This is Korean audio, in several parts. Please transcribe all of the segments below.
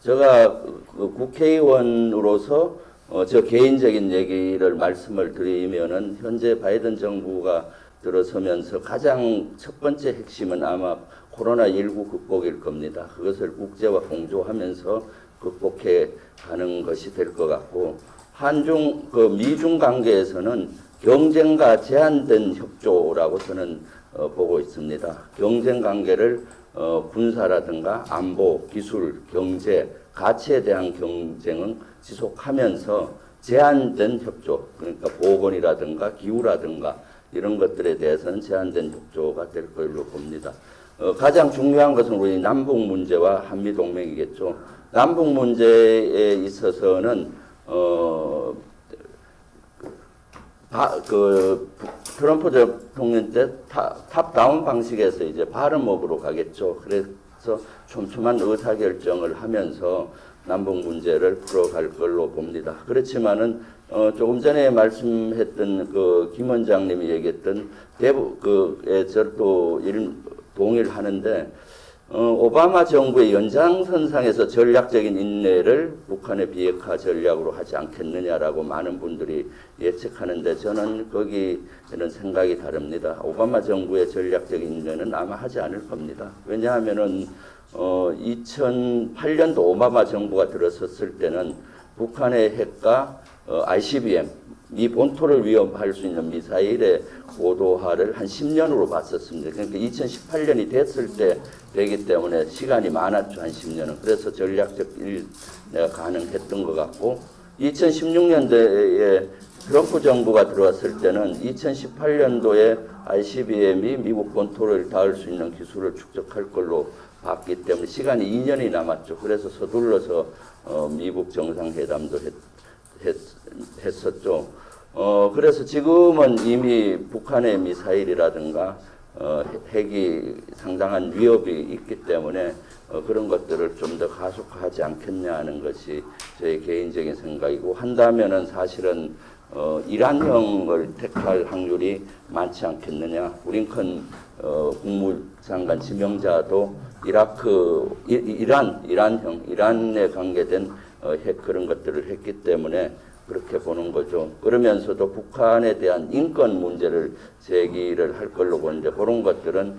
제가 그 국회의원으로서 저 개인적인 얘기를 말씀을 드리면은 현재 바이든 정부가 들어서면서 가장 첫 번째 핵심은 아마 코로나19 극복일 겁니다. 그것을 국제와 공조하면서 극복해 가는 것이 될 것 같고, 미중 관계에서는 경쟁과 제한된 협조라고 저는 보고 있습니다. 경쟁 관계를 군사라든가 안보, 기술, 경제, 가치에 대한 경쟁은 지속하면서 제한된 협조, 그러니까 보건이라든가 기후라든가 이런 것들에 대해서는 제한된 협조가 될 걸로 봅니다. 가장 중요한 것은 우리 남북 문제와 한미 동맹이겠죠. 남북 문제에 있어서는 트럼프 대통령 때 탑다운 방식에서 이제 바텀업으로 가겠죠. 그래서 촘촘한 의사결정을 하면서 남북 문제를 풀어갈 걸로 봅니다. 그렇지만은 조금 전에 말씀했던 그 김 원장님이 얘기했던 대북에 저도 동일하는데 오바마 정부의 연장선상에서 전략적인 인내를 북한의 비핵화 전략으로 하지 않겠느냐라고 많은 분들이 예측하는데 저는 거기에는 생각이 다릅니다. 오바마 정부의 전략적인 인내는 아마 하지 않을 겁니다. 왜냐하면은 2008년도 오바마 정부가 들어섰을 때는 북한의 핵과 ICBM, 이 본토를 위협할 수 있는 미사일의 고도화를 한 10년으로 봤었습니다. 그러니까 2018년이 됐을 때 되기 때문에 시간이 많았죠, 한 10년은. 그래서 전략적 인내가 가능했던 것 같고, 2016년도에 트럼프 정부가 들어왔을 때는 2018년도에 ICBM이 미국 본토를 닿을 수 있는 기술을 축적할 걸로 봤기 때문에 시간이 2년이 남았죠. 그래서 서둘러서 미국 정상회담도 했었죠. 그래서 지금은 이미 북한의 미사일이라든가 핵이 상당한 위협이 있기 때문에 그런 것들을 좀 더 가속화하지 않겠냐 하는 것이 제 개인적인 생각이고, 한다면은 사실은 이란형을 택할 확률이 많지 않겠느냐. 블링컨 국무장관 지명자도 이란에 관계된 핵 그런 것들을 했기 때문에 그렇게 보는 거죠. 그러면서도 북한에 대한 인권 문제를 제기를 할 걸로 보는데, 그런 것들은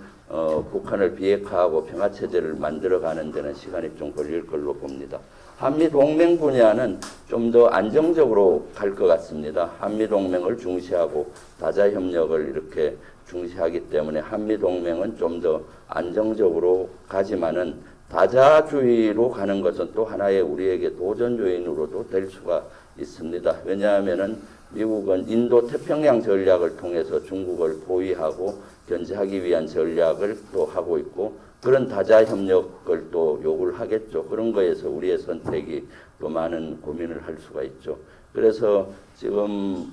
북한을 비핵화하고 평화체제를 만들어가는 데는 시간이 좀 걸릴 걸로 봅니다. 한미동맹 분야는 좀 더 안정적으로 갈 것 같습니다. 한미동맹을 중시하고 다자협력을 이렇게 중시하기 때문에 한미동맹은 좀 더 안정적으로 가지만은 다자주의로 가는 것은 또 하나의 우리에게 도전 요인으로도 될 수가 있습니다. 왜냐하면은 미국은 인도 태평양 전략을 통해서 중국을 포위하고 견제하기 위한 전략을 또 하고 있고, 그런 다자 협력을 또 요구를 하겠죠. 그런 거에서 우리의 선택이 또 많은 고민을 할 수가 있죠. 그래서 지금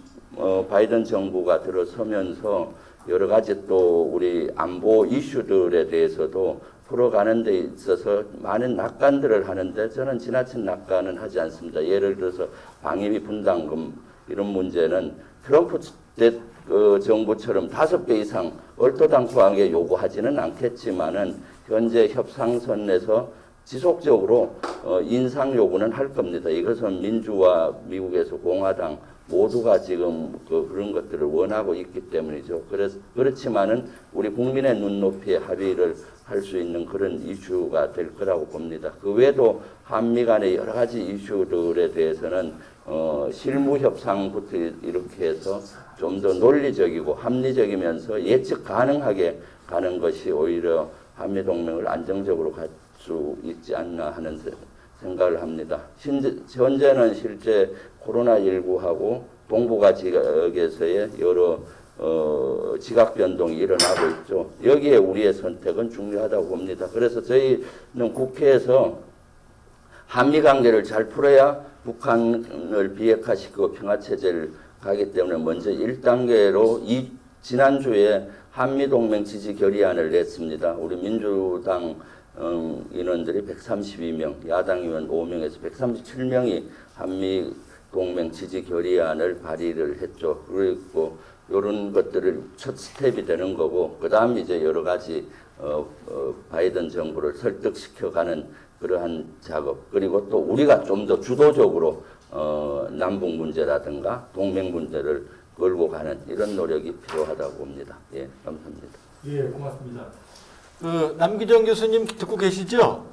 바이든 정부가 들어서면서 여러 가지 또 우리 안보 이슈들에 대해서도 풀어가는 데 있어서 많은 낙관들을 하는데, 저는 지나친 낙관은 하지 않습니다. 예를 들어서 방위비 분담금 이런 문제는 트럼프 정부처럼 5배 이상 얼토당토하게 요구하지는 않겠지만은 현재 협상선에서 지속적으로 인상 요구는 할 겁니다. 이것은 민주와 미국에서 공화당 모두가 지금 그런 것들을 원하고 있기 때문이죠. 그렇지만은 우리 국민의 눈높이에 합의를 할 수 있는 그런 이슈가 될 거라고 봅니다. 그 외에도 한미 간의 여러 가지 이슈들에 대해서는 실무 협상부터 이렇게 해서 좀 더 논리적이고 합리적이면서 예측 가능하게 가는 것이 오히려 한미 동맹을 안정적으로 갈 수 있지 않나 하는 생각을 합니다. 현재는 실제 코로나19하고 동북아 지역에서의 여러 지각 변동이 일어나고 있죠. 여기에 우리의 선택은 중요하다고 봅니다. 그래서 저희는 국회에서 한미 관계를 잘 풀어야 북한을 비핵화시키고 평화체제를 가기 때문에 먼저 1단계로 지난주에 한미동맹 지지 결의안을 냈습니다. 우리 민주당 인원들이 132명, 야당 의원 5명에서 137명이 한미동맹 지지 결의안을 발의를 했죠. 그리고 이런 것들을 첫 스텝이 되는 거고, 그 다음 이제 여러 가지 바이든 정부를 설득시켜가는 그러한 작업 그리고 또 우리가 좀 더 주도적으로 남북 문제라든가 동맹 문제를 걸고 가는 이런 노력이 필요하다고 봅니다. 예, 감사합니다. 예, 고맙습니다. 남기정 교수님 듣고 계시죠?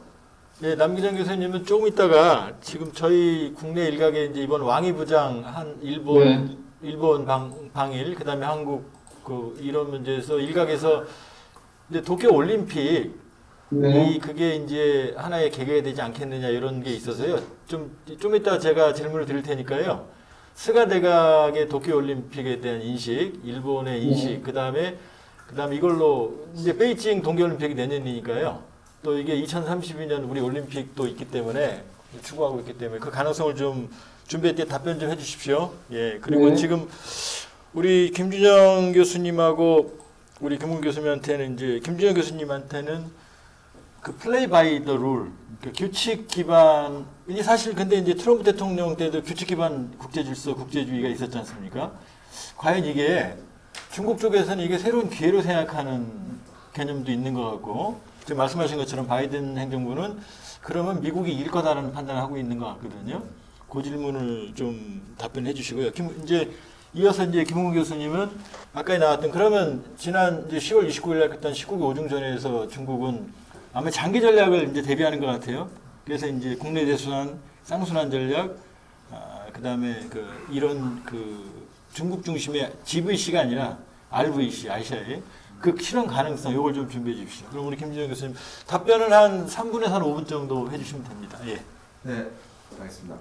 예, 남기정 교수님은 조금 있다가 지금 저희 국내 일각에 이제 이번 왕이부장 한 일본 방일, 그다음에 한국 이런 문제에서 일각에서 이제 도쿄 올림픽 그게 이제 하나의 계기가 되지 않겠느냐 이런 게 있어서요. 좀 이따 제가 질문을 드릴 테니까요. 스가 대각의 도쿄 올림픽에 대한 인식, 일본의 인식, 그다음에 이걸로 이제 베이징 동계 올림픽이 내년이니까요. 또 이게 2032년 우리 올림픽도 있기 때문에 추구하고 있기 때문에 그 가능성을 좀 준비할 때 답변 좀 해주십시오. 예, 그리고 지금 우리 김준영 교수님하고 우리 김웅 교수님한테는 이제 김준영 교수님한테는 그 플레이 바이 더 룰, 그 규칙 기반 이 사실 근데 이제 트럼프 대통령 때도 규칙 기반 국제 질서, 국제주의가 있었지 않습니까? 과연 이게 중국 쪽에서는 이게 새로운 기회로 생각하는 개념도 있는 것 같고 지금 말씀하신 것처럼 바이든 행정부는 그러면 미국이 이길 거다라는 판단을 하고 있는 것 같거든요. 그 질문을 좀 답변해 주시고요. 이제 이어서 이제 김웅 교수님은 아까 나왔던 그러면 지난 이제 10월 29일 날 했던 19기 오중전에서 중국은 아마 장기 전략을 이제 대비하는 것 같아요. 그래서 이제 국내 대순환, 쌍순환 전략, 그다음에 이런 중국 중심의 GVC가 아니라 RVC, 아시아의 그 실현 가능성 이걸 좀 준비해 주십시오. 그럼 우리 김준영 교수님 답변은 한 3분에서 한 5분 정도 해주시면 됩니다. 예. 네, 알겠습니다.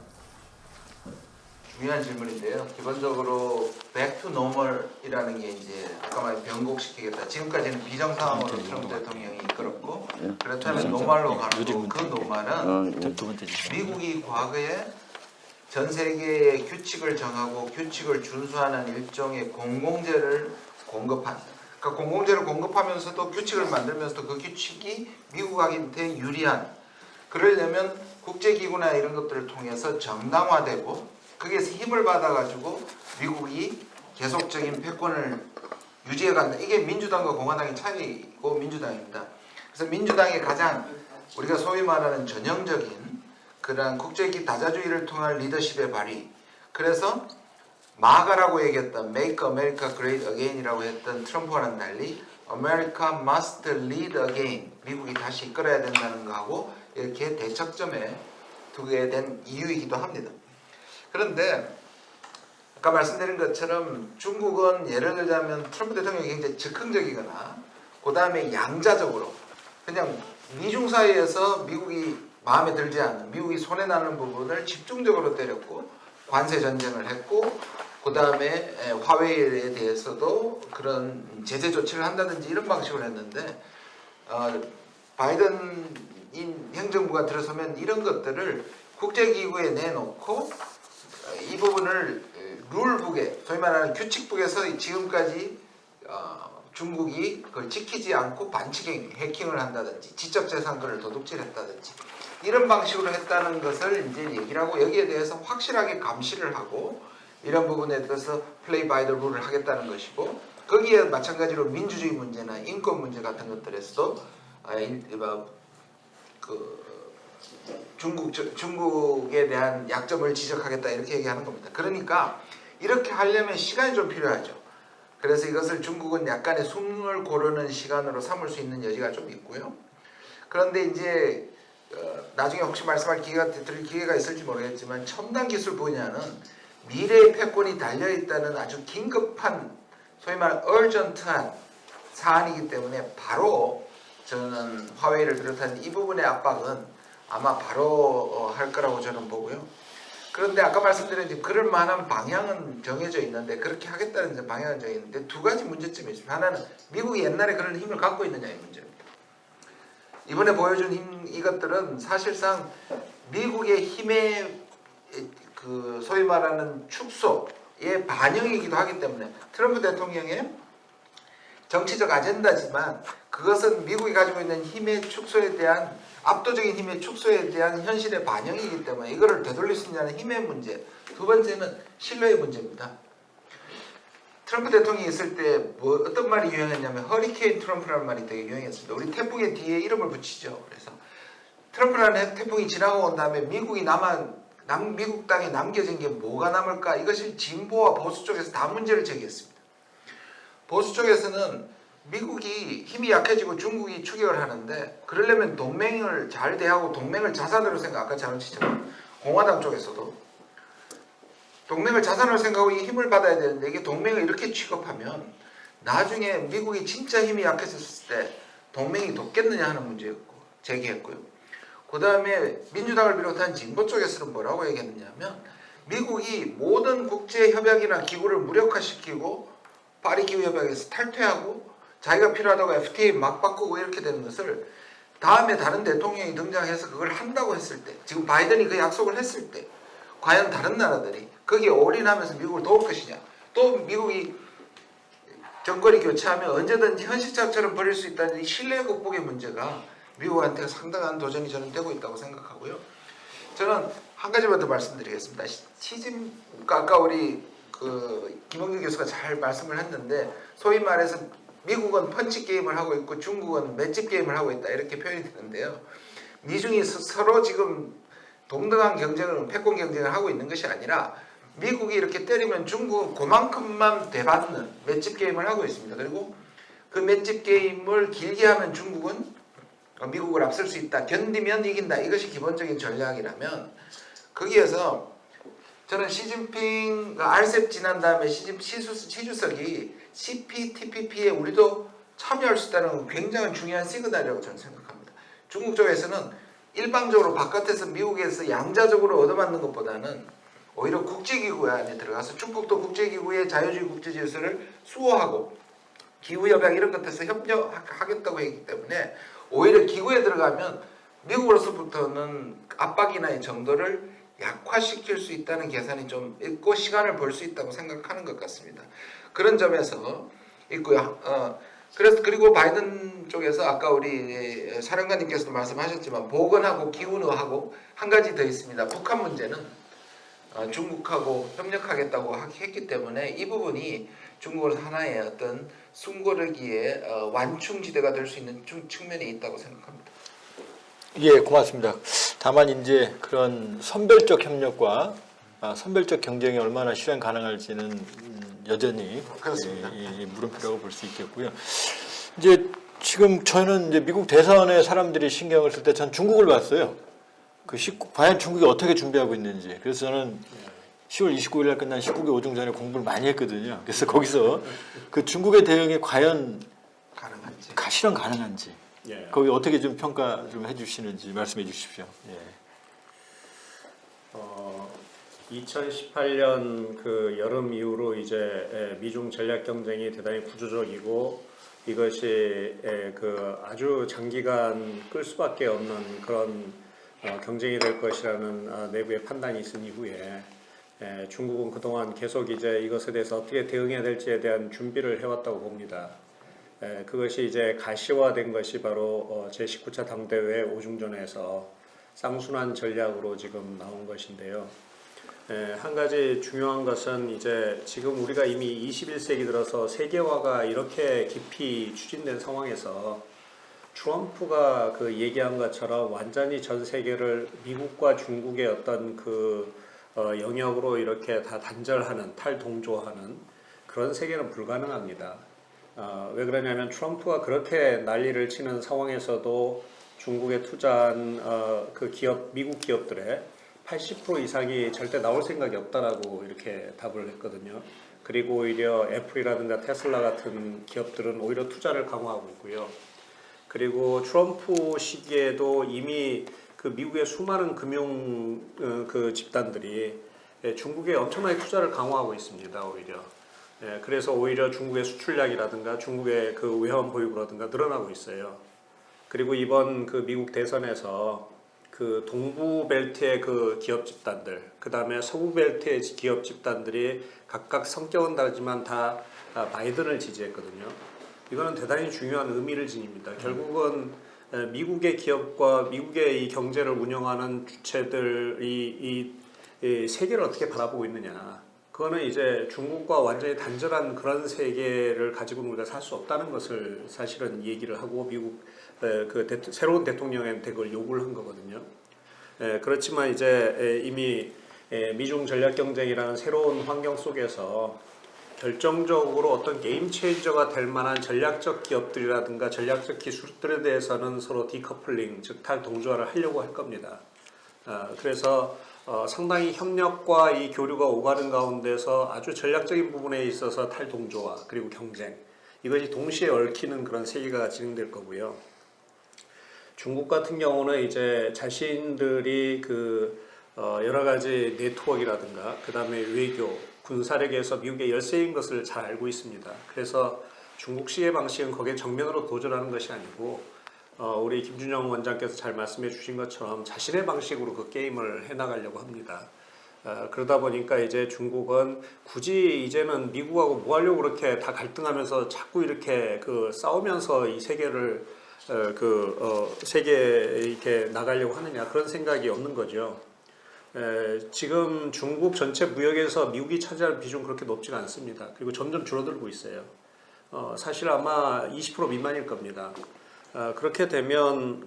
중요한 질문인데요. 기본적으로 back to normal이라는 게 이제 아까 말한 변곡시키겠다. 지금까지는 비정상으로 트럼프 대통령이 이끌었고 그렇다면 노말로 가는 그 노말은 미국이 과거에 전 세계의 규칙을 정하고 규칙을 준수하는 일종의 공공재를 공급한 그러니까 공공재를 공급하면서도 규칙을 만들면서도 그 규칙이 미국한테 유리한 그러려면 국제기구나 이런 것들을 통해서 정당화되고 거기에서 힘을 받아가지고 미국이 계속적인 패권을 유지해간다. 이게 민주당과 공화당의 차이고 민주당입니다. 그래서 민주당의 가장 우리가 소위 말하는 전형적인 그런 국제기 다자주의를 통한 리더십의 발휘. 그래서 마가라고 얘기했던 Make America Great Again이라고 했던 트럼프와는 달리 America must lead again. 미국이 다시 이끌어야 된다는 거하고 이렇게 대척점에 두게 된 이유이기도 합니다. 그런데 아까 말씀드린 것처럼 중국은 예를 들자면 트럼프 대통령이 굉장히 즉흥적이거나 그 다음에 양자적으로 그냥 미중 사이에서 미국이 마음에 들지 않는 미국이 손해나는 부분을 집중적으로 때렸고 관세 전쟁을 했고 그 다음에 화웨이에 대해서도 그런 제재 조치를 한다든지 이런 방식으로 했는데 바이든 행정부가 들어서면 이런 것들을 국제기구에 내놓고 이 부분을 룰북에 소위 말하는 규칙북에서 지금까지 중국이 그걸 지키지 않고 반칙행, 해킹을 한다든지 지적재산권을 도둑질했다든지 이런 방식으로 했다는 것을 이제 얘기를 하고 여기에 대해서 확실하게 감시를 하고 이런 부분에 대해서 플레이 바이 더 룰을 하겠다는 것이고 거기에 마찬가지로 민주주의 문제나 인권 문제 같은 것들에서도 중국에 대한 약점을 지적하겠다 이렇게 얘기하는 겁니다. 그러니까 이렇게 하려면 시간이 좀 필요하죠. 그래서 이것을 중국은 약간의 숨을 고르는 시간으로 삼을 수 있는 여지가 좀 있고요. 그런데 이제 나중에 혹시 말씀할 드릴 기회가 있을지 모르겠지만 첨단 기술 분야는 미래의 패권이 달려있다는 아주 긴급한 소위 말하는 urgent한 사안이기 때문에 바로 저는 화웨이를 비롯한 이 부분의 압박은 아마 바로 할 거라고 저는 보고요. 그런데 아까 말씀드린 그럴 만한 방향은 정해져 있는데 그렇게 하겠다는 방향은 정해져 있는데 두 가지 문제점이 있습니다. 하나는 미국이 옛날에 그런 힘을 갖고 있느냐의 문제입니다. 이번에 보여준 이것들은 사실상 미국의 힘의 소위 말하는 축소의 반영이기도 하기 때문에 트럼프 대통령의 정치적 아젠다지만 그것은 미국이 가지고 있는 힘의 축소에 대한 압도적인 힘의 축소에 대한 현실의 반영이기 때문에 이거를 되돌릴 수 있냐는 힘의 문제. 두 번째는 신뢰의 문제입니다. 트럼프 대통령이 있을 때 어떤 말이 유행했냐면 허리케인 트럼프라는 말이 되게 유행했습니다. 우리 태풍의 뒤에 이름을 붙이죠. 그래서 트럼프라는 태풍이 지나고 온 다음에 미국 땅에 남겨진 게 뭐가 남을까? 이것이 진보와 보수 쪽에서 다 문제를 제기했습니다. 보수 쪽에서는 미국이 힘이 약해지고 중국이 추격을 하는데 그러려면 동맹을 잘 대하고 동맹을 자산으로 아까 잘치처럼 공화당 쪽에서도 동맹을 자산으로 생각하고 이 힘을 받아야 되는데 이게 동맹을 이렇게 취급하면 나중에 미국이 진짜 힘이 약해졌을 때 동맹이 돕겠느냐 하는 문제였고 제기했고요. 그 다음에 민주당을 비롯한 진보 쪽에서는 뭐라고 얘기했느냐면 미국이 모든 국제협약이나 기구를 무력화시키고 파리 기후협약에서 탈퇴하고 자기가 필요하다고 FTA 막 바꾸고 이렇게 되는 것을 다음에 다른 대통령이 등장해서 그걸 한다고 했을 때 지금 바이든이 그 약속을 했을 때 과연 다른 나라들이 거기에 올인하면서 미국을 도울 것이냐 또 미국이 정권이 교체하면 언제든지 현실적처럼 벌일 수 있다는 이 신뢰 극복의 문제가 미국한테 상당한 도전이 저는 되고 있다고 생각하고요. 저는 한 가지만 더 말씀드리겠습니다. 아까 우리 김홍준 교수가 잘 말씀을 했는데 소위 말해서 미국은 펀치 게임을 하고 있고 중국은 맷집 게임을 하고 있다 이렇게 표현이 되는데요. 미중이 서로 지금 동등한 경쟁을 패권 경쟁을 하고 있는 것이 아니라 미국이 이렇게 때리면 중국은 그만큼만 대받는 맷집 게임을 하고 있습니다. 그리고 그 맷집 게임을 길게 하면 중국은 미국을 앞설 수 있다. 견디면 이긴다. 이것이 기본적인 전략이라면 거기에서 저는 시진핑 RCEP 지난 다음에 시주석이 CPTPP에 우리도 참여할 수 있다는 건 굉장히 중요한 시그널이라고 저는 생각합니다. 중국 쪽에서는 일방적으로 바깥에서 미국에서 양자적으로 얻어맞는 것보다는 오히려 국제기구 안에 들어가서 중국도 국제기구의 자유주의 국제질서를 수호하고 기후협약 이런 것에서 협력하겠다고 했기 때문에 오히려 기구에 들어가면 미국으로서부터는 압박이나 이 정도를 약화시킬 수 있다는 계산이 좀 있고 시간을 벌 수 있다고 생각하는 것 같습니다. 그런 점에서 있고요. 그리고 바이든 쪽에서 아까 우리 사령관님께서도 말씀하셨지만 보건하고 기후하고 한 가지 더 있습니다. 북한 문제는 중국하고 협력하겠다고 했기 때문에 이 부분이 중국은 하나의 어떤 숨고르기의 완충지대가 될 수 있는 측면이 있다고 생각합니다. 예, 고맙습니다. 다만 이제 그런 선별적 협력과 선별적 경쟁이 얼마나 실현 가능할지는 여전히 그렇습니다. 이 물음표라고 볼 수 있겠고요. 이제 지금 저는 이제 미국 대선에 사람들이 신경을 쓸 때 전 중국을 봤어요. 과연 중국이 어떻게 준비하고 있는지. 그래서 저는 10월 29일 날 끝난 19개 5중 전에 공부를 많이 했거든요. 그래서 거기서 그 중국의 대응이 과연 가능한지 실현 가능한지. 예. 거기 어떻게 좀 평가 좀 해주시는지 말씀해 주십시오. 예. 2018년 그 여름 이후로 이제 미중 전략 경쟁이 대단히 구조적이고 이것이 그 아주 장기간 끌 수밖에 없는 그런 경쟁이 될 것이라는 내부의 판단이 있은 이후에 중국은 그동안 계속 이제 이것에 대해서 어떻게 대응해야 될지에 대한 준비를 해왔다고 봅니다. 그것이 이제 가시화된 것이 바로 제19차 당대회 오중전에서 쌍순환 전략으로 지금 나온 것인데요. 한 가지 중요한 것은 이제 지금 우리가 이미 21세기 들어서 세계화가 이렇게 깊이 추진된 상황에서 트럼프가 그 얘기한 것처럼 완전히 전 세계를 미국과 중국의 어떤 그 영역으로 이렇게 다 단절하는 탈동조하는 그런 세계는 불가능합니다. 왜 그러냐면 트럼프가 그렇게 난리를 치는 상황에서도 중국에 투자한 그 미국 기업들의 80% 이상이 절대 나올 생각이 없다라고 이렇게 답을 했거든요. 그리고 오히려 애플이라든가 테슬라 같은 기업들은 오히려 투자를 강화하고 있고요. 그리고 트럼프 시기에도 이미 그 미국의 수많은 금융 그 집단들이 중국에 엄청나게 투자를 강화하고 있습니다. 오히려. 그래서 오히려 중국의 수출량이라든가 중국의 그 외환 보유고라든가 늘어나고 있어요. 그리고 이번 그 미국 대선에서 그 동부 벨트의 그 기업 집단들, 그 다음에 서부 벨트의 기업 집단들이 각각 성격은 다르지만 다 바이든을 지지했거든요. 이거는 대단히 중요한 의미를 지닙니다. 결국은 미국의 기업과 미국의 이 경제를 운영하는 주체들이 이 세계를 어떻게 바라보고 있느냐. 그거는 이제 중국과 완전히 단절한 그런 세계를 가지고는 우리가 살 수 없다는 것을 사실은 얘기를 하고 미국 새로운 대통령한테 그걸 요구를 한 거거든요. 그렇지만 이제 이미 미중 전략 경쟁이라는 새로운 환경 속에서 결정적으로 어떤 게임 체인저가 될 만한 전략적 기업들이라든가 전략적 기술들에 대해서는 서로 디커플링, 즉 탈동조화를 하려고 할 겁니다. 그래서 상당히 협력과 이 교류가 오가는 가운데서 아주 전략적인 부분에 있어서 탈동조화 그리고 경쟁 이것이 동시에 얽히는 그런 세계가 진행될 거고요. 중국 같은 경우는 이제 자신들이 여러 가지 네트워크라든가 그 다음에 외교, 군사력에서 미국의 열세인 것을 잘 알고 있습니다. 그래서 중국식의 방식은 거기에 정면으로 도전하는 것이 아니고 우리 김준영 원장께서 잘 말씀해 주신 것처럼 자신의 방식으로 그 게임을 해나가려고 합니다. 그러다 보니까 이제 중국은 굳이 이제는 미국하고 뭐 하려고 그렇게 다 갈등하면서 자꾸 이렇게 싸우면서 이 세계를 세계에 이렇게 나가려고 하느냐 그런 생각이 없는 거죠. 지금 중국 전체 무역에서 미국이 차지할 비중 그렇게 높지는 않습니다. 그리고 점점 줄어들고 있어요. 사실 아마 20% 미만일 겁니다. 그렇게 되면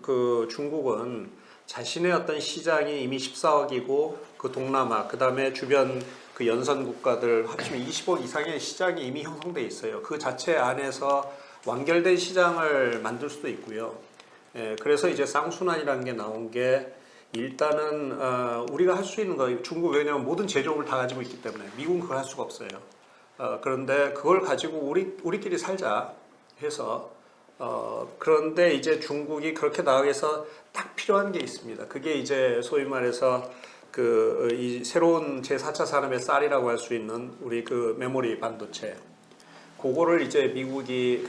중국은 자신의 어떤 시장이 이미 14억이고 그 동남아, 그 다음에 주변 그 연선 국가들 합치면 20억 이상의 시장이 이미 형성돼 있어요. 그 자체 안에서 완결된 시장을 만들 수도 있고요. 그래서 이제 쌍순환이라는 게 나온 게 일단은 우리가 할 수 있는 거 중국 왜냐하면 모든 제조업을 다 가지고 있기 때문에 미국은 그걸 할 수가 없어요. 그런데 그걸 가지고 우리끼리 살자 해서 그런데 이제 중국이 그렇게 나가기 위해서 딱 필요한 게 있습니다. 그게 이제 소위 말해서 이 새로운 제4차 산업의 쌀이라고 할 수 있는 우리 메모리 반도체. 그거를 이제 미국이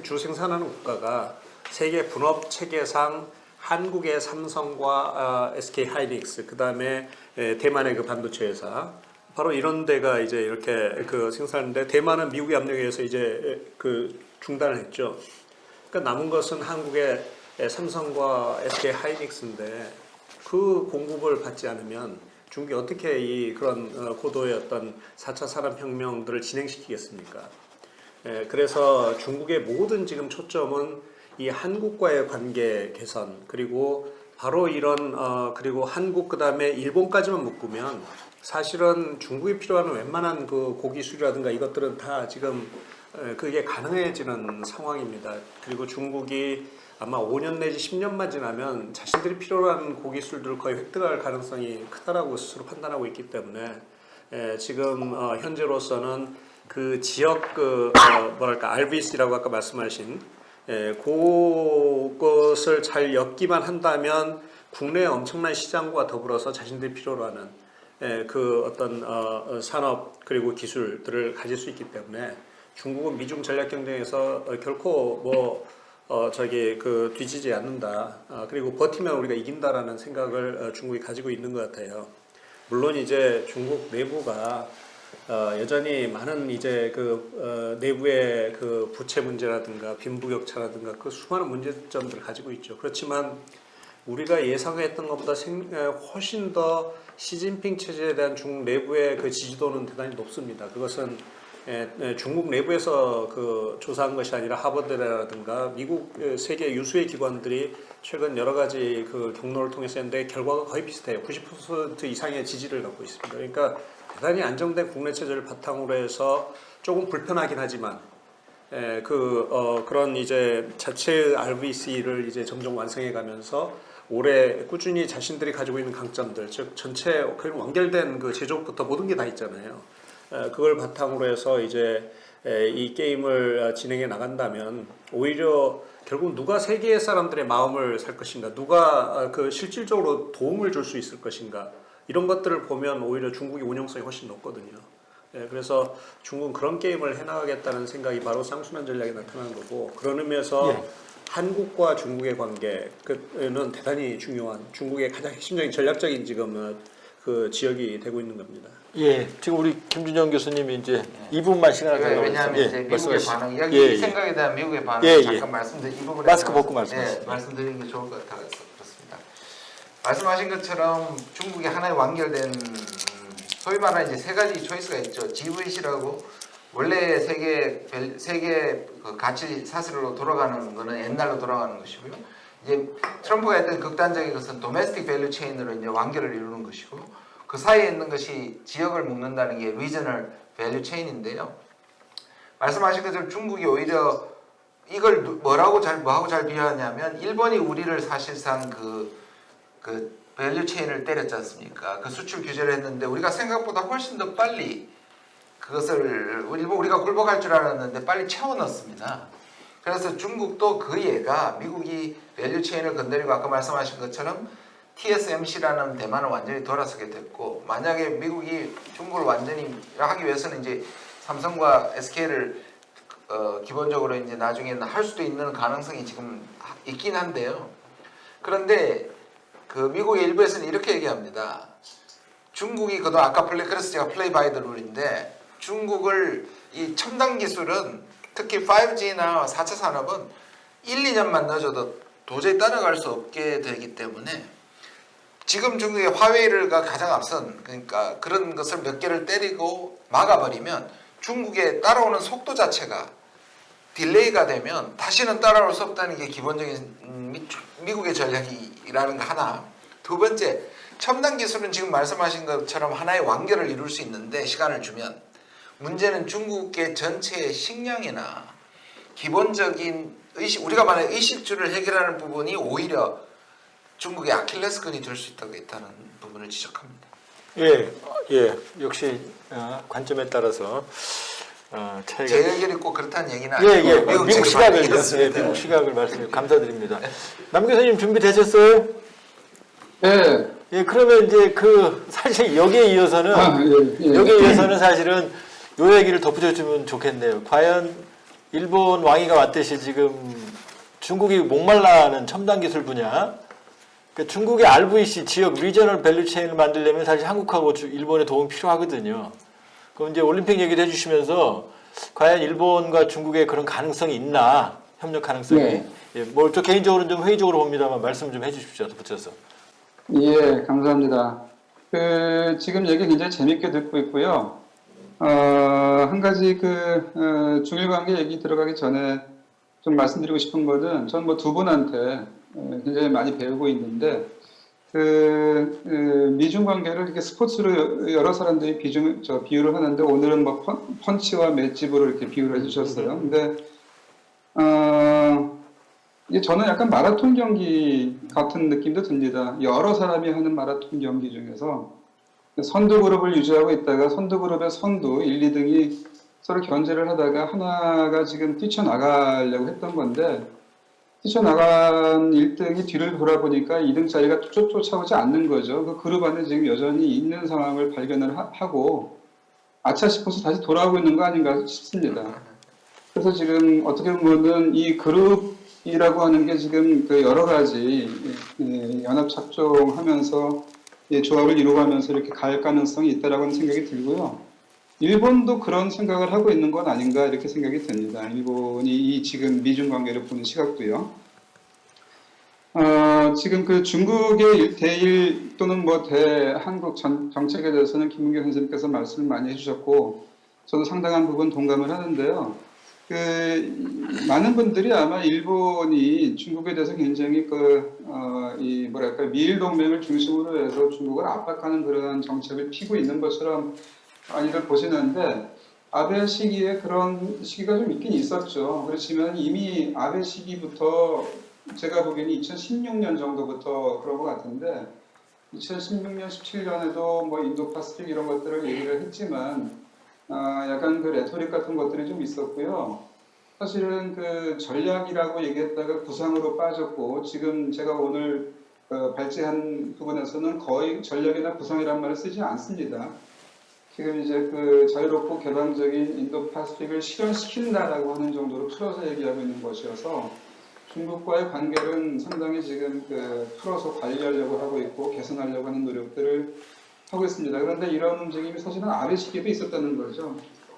주 생산하는 국가가 세계 분업 체계상 한국의 삼성과 SK 하이닉스, 그 다음에 대만의 반도체 회사, 바로 이런 데가 이제 이렇게 생산하는데 대만은 미국의 압력에 의해서 이제 중단을 했죠. 그러니까 남은 것은 한국의 삼성과 SK 하이닉스인데 그 공급을 받지 않으면 중국이 어떻게 그런 고도의 어떤 4차 산업혁명들을 진행시키겠습니까? 그래서 중국의 모든 지금 초점은 이 한국과의 관계 개선 그리고 바로 이런 그리고 한국 그다음에 일본까지만 묶으면 사실은 중국이 필요한 웬만한 고기술이라든가 이것들은 다 지금 그게 가능해지는 상황입니다. 그리고 중국이 아마 5년 내지 10년만 지나면 자신들이 필요로 하는 고기술들을 거의 획득할 가능성이 크다라고 스스로 판단하고 있기 때문에 지금 현재로서는 그 지역 RBC라고 아까 말씀하신 그것을 잘 엮기만 한다면 국내의 엄청난 시장과 더불어서 자신들이 필요로 하는 어떤 산업 그리고 기술들을 가질 수 있기 때문에 중국은 미중 전략 경쟁에서 결코 뒤지지 않는다. 그리고 버티면 우리가 이긴다라는 생각을 중국이 가지고 있는 것 같아요. 물론 이제 중국 내부가 여전히 많은 이제 내부의 부채 문제라든가 빈부격차라든가 수많은 문제점들을 가지고 있죠. 그렇지만 우리가 예상했던 것보다 훨씬 더 시진핑 체제에 대한 중국 내부의 지지도는 대단히 높습니다. 그것은 중국 내부에서 조사한 것이 아니라 하버드라든가 미국 세계 유수의 기관들이 최근 여러 가지 경로를 통해서 했는데 결과가 거의 비슷해요. 90% 이상의 지지를 갖고 있습니다. 그러니까 대단히 안정된 국내 체제를 바탕으로 해서 조금 불편하긴 하지만 그런 이제 자체 RBC를 이제 점점 완성해 가면서 올해 꾸준히 자신들이 가지고 있는 강점들, 즉 전체 완결된 제조업부터 모든 게 다 있잖아요. 그걸 바탕으로 해서 이제 이 게임을 진행해 나간다면 오히려 결국 누가 세계의 사람들의 마음을 살 것인가, 누가 실질적으로 도움을 줄 수 있을 것인가, 이런 것들을 보면 오히려 중국의 운영성이 훨씬 높거든요. 그래서 중국은 그런 게임을 해나가겠다는 생각이 바로 쌍순환 전략에 나타나는 거고, 그런 의미에서 한국과 중국의 관계는 대단히 중요한 중국의 가장 핵심적인 전략적인 지금 지역이 되고 있는 겁니다. 예, 지금 우리 김준영 교수님이 이제 2분만 시간을 달라고 왜냐하면 이제 미국의 말씀하시죠. 반응, 이 생각에 대한 미국의 반응 잠깐 말씀드린 이 부분에 마스크 벗고 말씀하세요. 말씀드리는 게 좋을 것 같아서 그렇습니다. 말씀하신 것처럼 중국이 하나의 완결된 소위 말하는 이제 세 가지 초이스가 있죠. GVC라고 원래 세계 그 가치 사슬로 돌아가는 거는 옛날로 돌아가는 것이고요. 이제 트럼프가 했던 극단적인 것은 도메스틱 밸류 체인으로 이제 완결을 이루는 것이고 그 사이에 있는 것이 지역을 묶는다는 게 리저널 밸류 체인인데요. 말씀하신 것처럼 중국이 오히려 이걸 뭐하고 잘 비교하냐면 일본이 우리를 사실상 그 밸류 체인을 때렸지 않습니까? 그 수출 규제를 했는데 우리가 생각보다 훨씬 더 빨리 그것을 우리가 굴복할 줄 알았는데 빨리 채워 넣었습니다. 그래서 중국도 그 예가 미국이 밸류 체인을 건드리고 아까 말씀하신 것처럼 TSMC라는 대만을 완전히 돌아서게 됐고 만약에 미국이 중국을 완전히 하기 위해서는 이제 삼성과 SK를 기본적으로 이제 나중에는 할 수도 있는 가능성이 지금 있긴 한데요. 그런데 그 미국의 일부에서는 이렇게 얘기합니다. 중국이 그동안 아까 그래서 제가 플레이 바이 더 룰인데 중국을 이 첨단 기술은 특히 5G나 4차 산업은 1, 2년만 늦어도 도저히 따라갈 수 없게 되기 때문에 지금 중국의 화웨이가 가장 앞선 그러니까 그런 것을 몇 개를 때리고 막아버리면 중국의 따라오는 속도 자체가 딜레이가 되면 다시는 따라올 수 없다는 게 기본적인 미국의 전략이라는 거 하나. 두 번째, 첨단 기술은 지금 말씀하신 것처럼 하나의 완결을 이룰 수 있는데 시간을 주면 문제는 중국의 전체의 식량이나 기본적인 우리가 말하는 의식주를 해결하는 부분이 오히려 중국의 아킬레스건이 될 수 있다는 부분을 지적합니다. 예, 역시 관점에 따라서 차이가. 제 의견이 꼭 그렇다는 얘기는 아니고 예, 미국 시각을요. 예, 미국 시각을 말씀해 감사드립니다. 남 교수님 준비되셨어요? 네. 예, 그러면 이제 사실 여기에 이어서는 사실은 요 얘기를 덧붙여주면 좋겠네요. 과연 일본 왕위가 왔듯이 지금 중국이 목말라하는 첨단 기술 분야, 그러니까 중국의 RVC 지역 리저널 밸류 체인을 만들려면 사실 한국하고 일본의 도움이 필요하거든요. 그럼 이제 올림픽 얘기도 해주시면서 과연 일본과 중국의 그런 가능성이 있나, 협력 가능성이. 네. 예, 뭐 저 개인적으로는 좀 회의적으로 봅니다만 말씀 좀 해주십시오. 덧붙여서. 예, 감사합니다. 지금 얘기 굉장히 재밌게 듣고 있고요. 한 가지 중일 관계 얘기 들어가기 전에 좀 말씀드리고 싶은 거는 전 뭐 두 분한테 굉장히 많이 배우고 있는데 미중 관계를 이렇게 스포츠로 여러 사람들이 비유를 하는데 오늘은 뭐 펀치와 맷집으로 이렇게 비유를 해주셨어요. 근데 이게 저는 약간 마라톤 경기 같은 느낌도 듭니다. 여러 사람이 하는 마라톤 경기 중에서 선두 그룹을 유지하고 있다가 선두 그룹의 선두 1, 2등이 서로 견제를 하다가 하나가 지금 뛰쳐나가려고 했던 건데 뛰쳐나간 1등이 뒤를 돌아보니까 2등 자리가 쫓아오지 않는 거죠. 그 그룹 안에 지금 여전히 있는 상황을 발견을 하고 아차 싶어서 다시 돌아오고 있는 거 아닌가 싶습니다. 그래서 지금 어떻게 보면은 이 그룹이라고 하는 게 지금 여러 가지 연합 작동하면서 조합을 이루어가면서 이렇게 갈 가능성이 있다라고 하는 생각이 들고요. 일본도 그런 생각을 하고 있는 건 아닌가 이렇게 생각이 듭니다. 일본이 이 지금 미중 관계를 보는 시각도요. 지금 중국의 대일 또는 뭐 대한국 정책에 대해서는 김문경 선생님께서 말씀을 많이 해주셨고 저도 상당한 부분 동감을 하는데요. 많은 분들이 아마 일본이 중국에 대해서 굉장히 미일 동맹을 중심으로 해서 중국을 압박하는 그런 정책을 피고 있는 것처럼 많이들 보시는데 아베 시기에 그런 시기가 좀 있긴 있었죠. 그렇지만 이미 아베 시기부터 제가 보기에는 2016년 정도부터 그런 것 같은데 2016년, 17년에도 뭐 인도 파시픽 이런 것들을 얘기를 했지만 약간 레토릭 같은 것들이 좀 있었고요. 사실은 전략이라고 얘기했다가 구상으로 빠졌고 지금 제가 오늘 발제한 부분에서는 거의 전략이나 구상이란 말을 쓰지 않습니다. 지금 이제 자유롭고 개방적인 인도 파시픽을 실현시킨다라고 하는 정도로 풀어서 얘기하고 있는 것이어서 중국과의 관계는 상당히 지금 풀어서 관리하려고 하고 있고 개선하려고 하는 노력들을 하고 있습니다. 그런데 이런 움직임이 사실은 아베 시기에도 있었다는 거죠.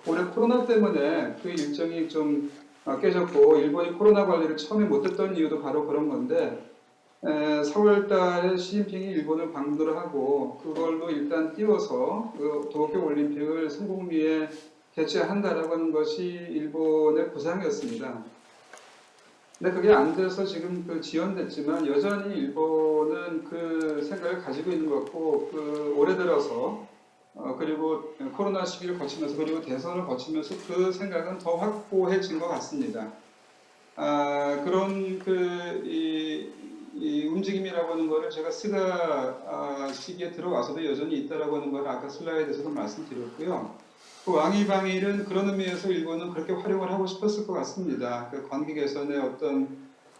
올해 코로나 때문에 그 일정이 좀 깨졌고 일본이 코로나 관리를 처음에 못했던 이유도 바로 그런 건데 4월 달에 시진핑이 일본을 방문을 하고 그걸로 일단 띄워서 그 도쿄 올림픽을 성공리에 개최한다라고 하는 것이 일본의 구상이었습니다. 근데 그게 안 돼서 지금 그 지연됐지만 여전히 일본은 그 생각을 가지고 있는 것 같고 그 올해 들어서 그리고 코로나 시기를 거치면서 그리고 대선을 거치면서 그 생각은 더 확고해진 것 같습니다. 그런 이 움직임이라고 하는 거를 제가 스가 시기에 들어와서도 여전히 있다라고 하는 걸 아까 슬라이드에서도 말씀드렸고요. 그 왕이방일은 그런 의미에서 일본은 그렇게 활용을 하고 싶었을 것 같습니다. 그 관계 개선의 어떤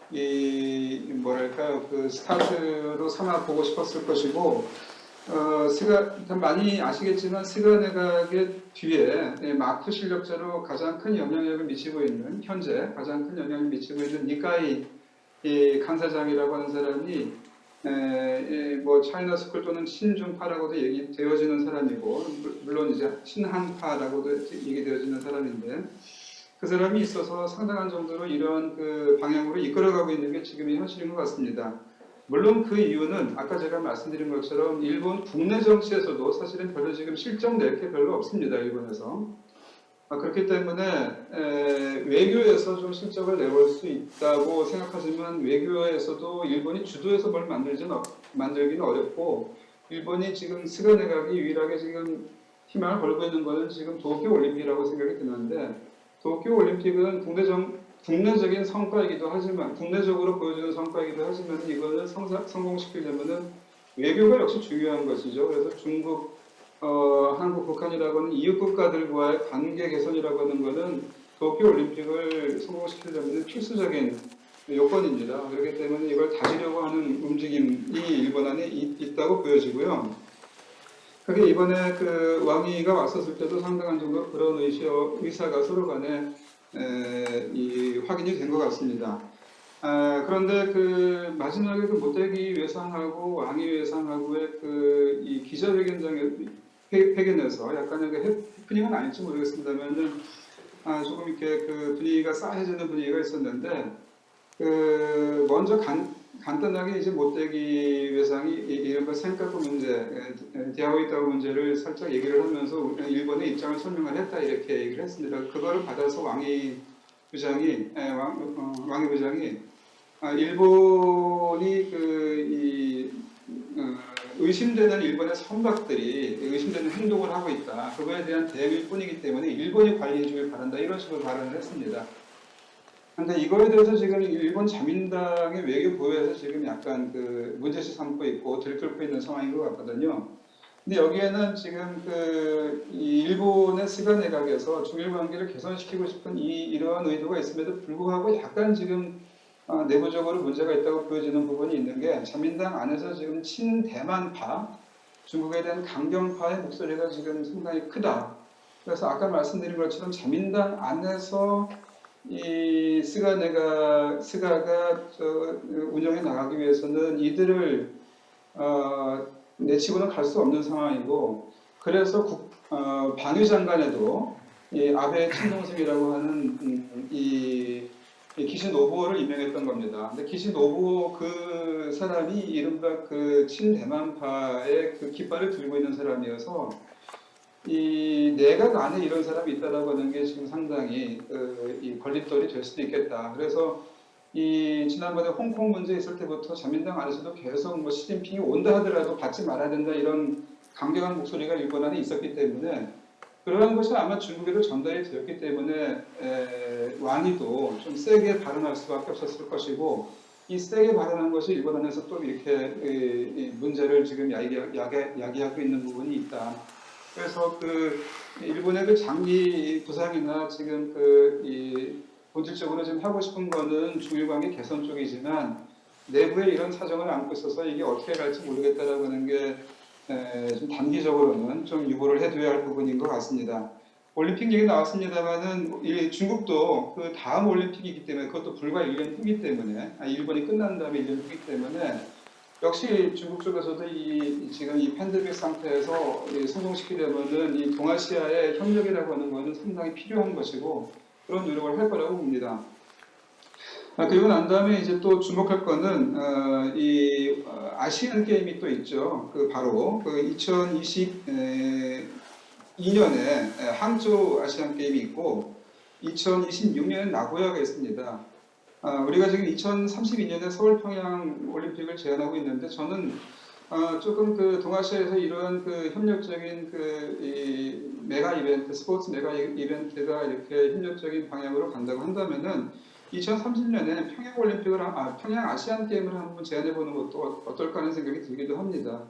그 스타트로 삼아 보고 싶었을 것이고, 스가 많이 아시겠지만 스가 내각의 뒤에 마크 실력자로 가장 큰 영향력을 미치고 있는 현재 가장 큰 영향을 미치고 있는 니카이 간사장이라고 하는 사람이 뭐 차이나 스쿨 또는 신중파라고도 얘기되어지는 사람이고 물론 이제 신한파라고도 얘기되어지는 사람인데 그 사람이 있어서 상당한 정도로 이런 그 방향으로 이끌어가고 있는 게 지금의 현실인 것 같습니다. 물론 그 이유는 아까 제가 말씀드린 것처럼 일본 국내 정치에서도 사실은 별로 지금 실적 낼 게 별로 없습니다. 일본에서. 그렇기 때문에 외교에서 좀 실적을 내볼 수 있다고 생각하지만 외교에서도 일본이 주도해서 뭘 만들기는 어렵고 일본이 지금 스가 내각이 유일하게 지금 희망을 걸고 있는 것은 지금 도쿄 올림픽이라고 생각이 드는데 도쿄 올림픽은 국내적인 성과이기도 하지만 국내적으로 보여주는 성과이기도 하지만 이거는 성공시키려면은 외교가 역시 중요한 것이죠. 그래서 중국 한국, 북한이라고 하는 이웃 국가들과의 관계 개선이라고 하는 것은 도쿄 올림픽을 성공시키려면 필수적인 요건입니다. 그렇기 때문에 이걸 다지려고 하는 움직임이 일본 안에 있다고 보여지고요. 그게 이번에 그 왕이가 왔었을 때도 상당한 정도 그런 의사가 서로 간에 확인이 된 것 같습니다. 그런데 그 마지막에 그 모태기 외상하고 왕이 외상하고의 그 이 기자회견에서 약간의 그 해프닝은 아닐지 모르겠습니다만은 조금 이렇게 그 분위기가 싸해지는 분위기가 있었는데 그 먼저 간단하게 이제 모태기 외상이 이른바 센카쿠 문제, 디아오이타오 문제를 살짝 얘기를 하면서 일본의 입장을 설명을 했다 이렇게 얘기를 했습니다. 그거를 받아서 왕이 부장이 일본이 의심되는 일본의 선박들이 의심되는 행동을 하고 있다. 그거에 대한 대응일 뿐이기 때문에 일본이 관리해 주길 바란다. 이런 식으로 발언을 했습니다. 그런데 이거에 대해서 지금 일본 자민당의 외교 부에서 지금 약간 그 문제시 삼고 있고 들끓고 있는 상황인 것 같거든요. 근데 여기에는 지금 이 일본의 스가 내각에서 중일 관계를 개선시키고 싶은 이러한 의도가 있음에도 불구하고 약간 지금 내부적으로 문제가 있다고 보여지는 부분이 있는 게 자민당 안에서 지금 친대만파, 중국에 대한 강경파의 목소리가 지금 상당히 크다. 그래서 아까 말씀드린 것처럼 자민당 안에서 이 스가가 운영해 나가기 위해서는 이들을 내치고는 갈 수 없는 상황이고 그래서 방위장관에도 이 아베 친동생이라고 하는 이 기시 노부오를 임명했던 겁니다. 근데 기시 노부오 그 사람이 이른바 그 친대만파의 그 깃발을 들고 있는 사람이어서 이 내각 안에 이런 사람이 있다라고 하는 게 지금 상당히 이 걸림돌이 될 수도 있겠다. 그래서 이 지난번에 홍콩 문제 있을 때부터 자민당 안에서도 계속 뭐 시진핑이 온다 하더라도 받지 말아야 된다 이런 강경한 목소리가 일본 안에 있었기 때문에 그러한 것이 아마 중국에도 전달이 되었기 때문에 왕이도 좀 세게 발언할 수밖에 없었을 것이고 이 세게 발언한 것이 일본 안에서 또 이렇게 문제를 지금 야기하고 있는 부분이 있다. 그래서 그 일본의 그 장기 부상이나 지금 본질적으로 지금 하고 싶은 거는 중일 관계 개선 쪽이지만 내부에 이런 사정을 안고 있어서 이게 어떻게 갈지 모르겠다라고 하는 게 좀 단기적으로는 좀 유보를 해둬야 할 부분인 것 같습니다. 올림픽 얘기 나왔습니다만은 중국도 그 다음 올림픽이기 때문에 그것도 불과 1년 후기 때문에 일본이 끝난 다음에 1년 후기 때문에 역시 중국 쪽에서도 지금 이 팬데믹 상태에서 성공시키려면은 이 동아시아의 협력이라고 하는 것은 상당히 필요한 것이고 그런 노력을 할 거라고 봅니다. 그리고 난 다음에 이제 또 주목할 거는 아시안 게임이 또 있죠. 바로 2022년에 항저우 아시안 게임이 있고 2026년에 나고야가 있습니다. 우리가 지금 2032년에 서울 평양 올림픽을 제안하고 있는데 저는 조금 동아시아에서 이런 협력적인 이 메가 이벤트, 스포츠 메가 이벤트가 이렇게 협력적인 방향으로 간다고 한다면은 2030년에 평양 올림픽을 평양 아시안 게임을 한번 제안해 보는 것도 어떨까 하는 생각이 들기도 합니다.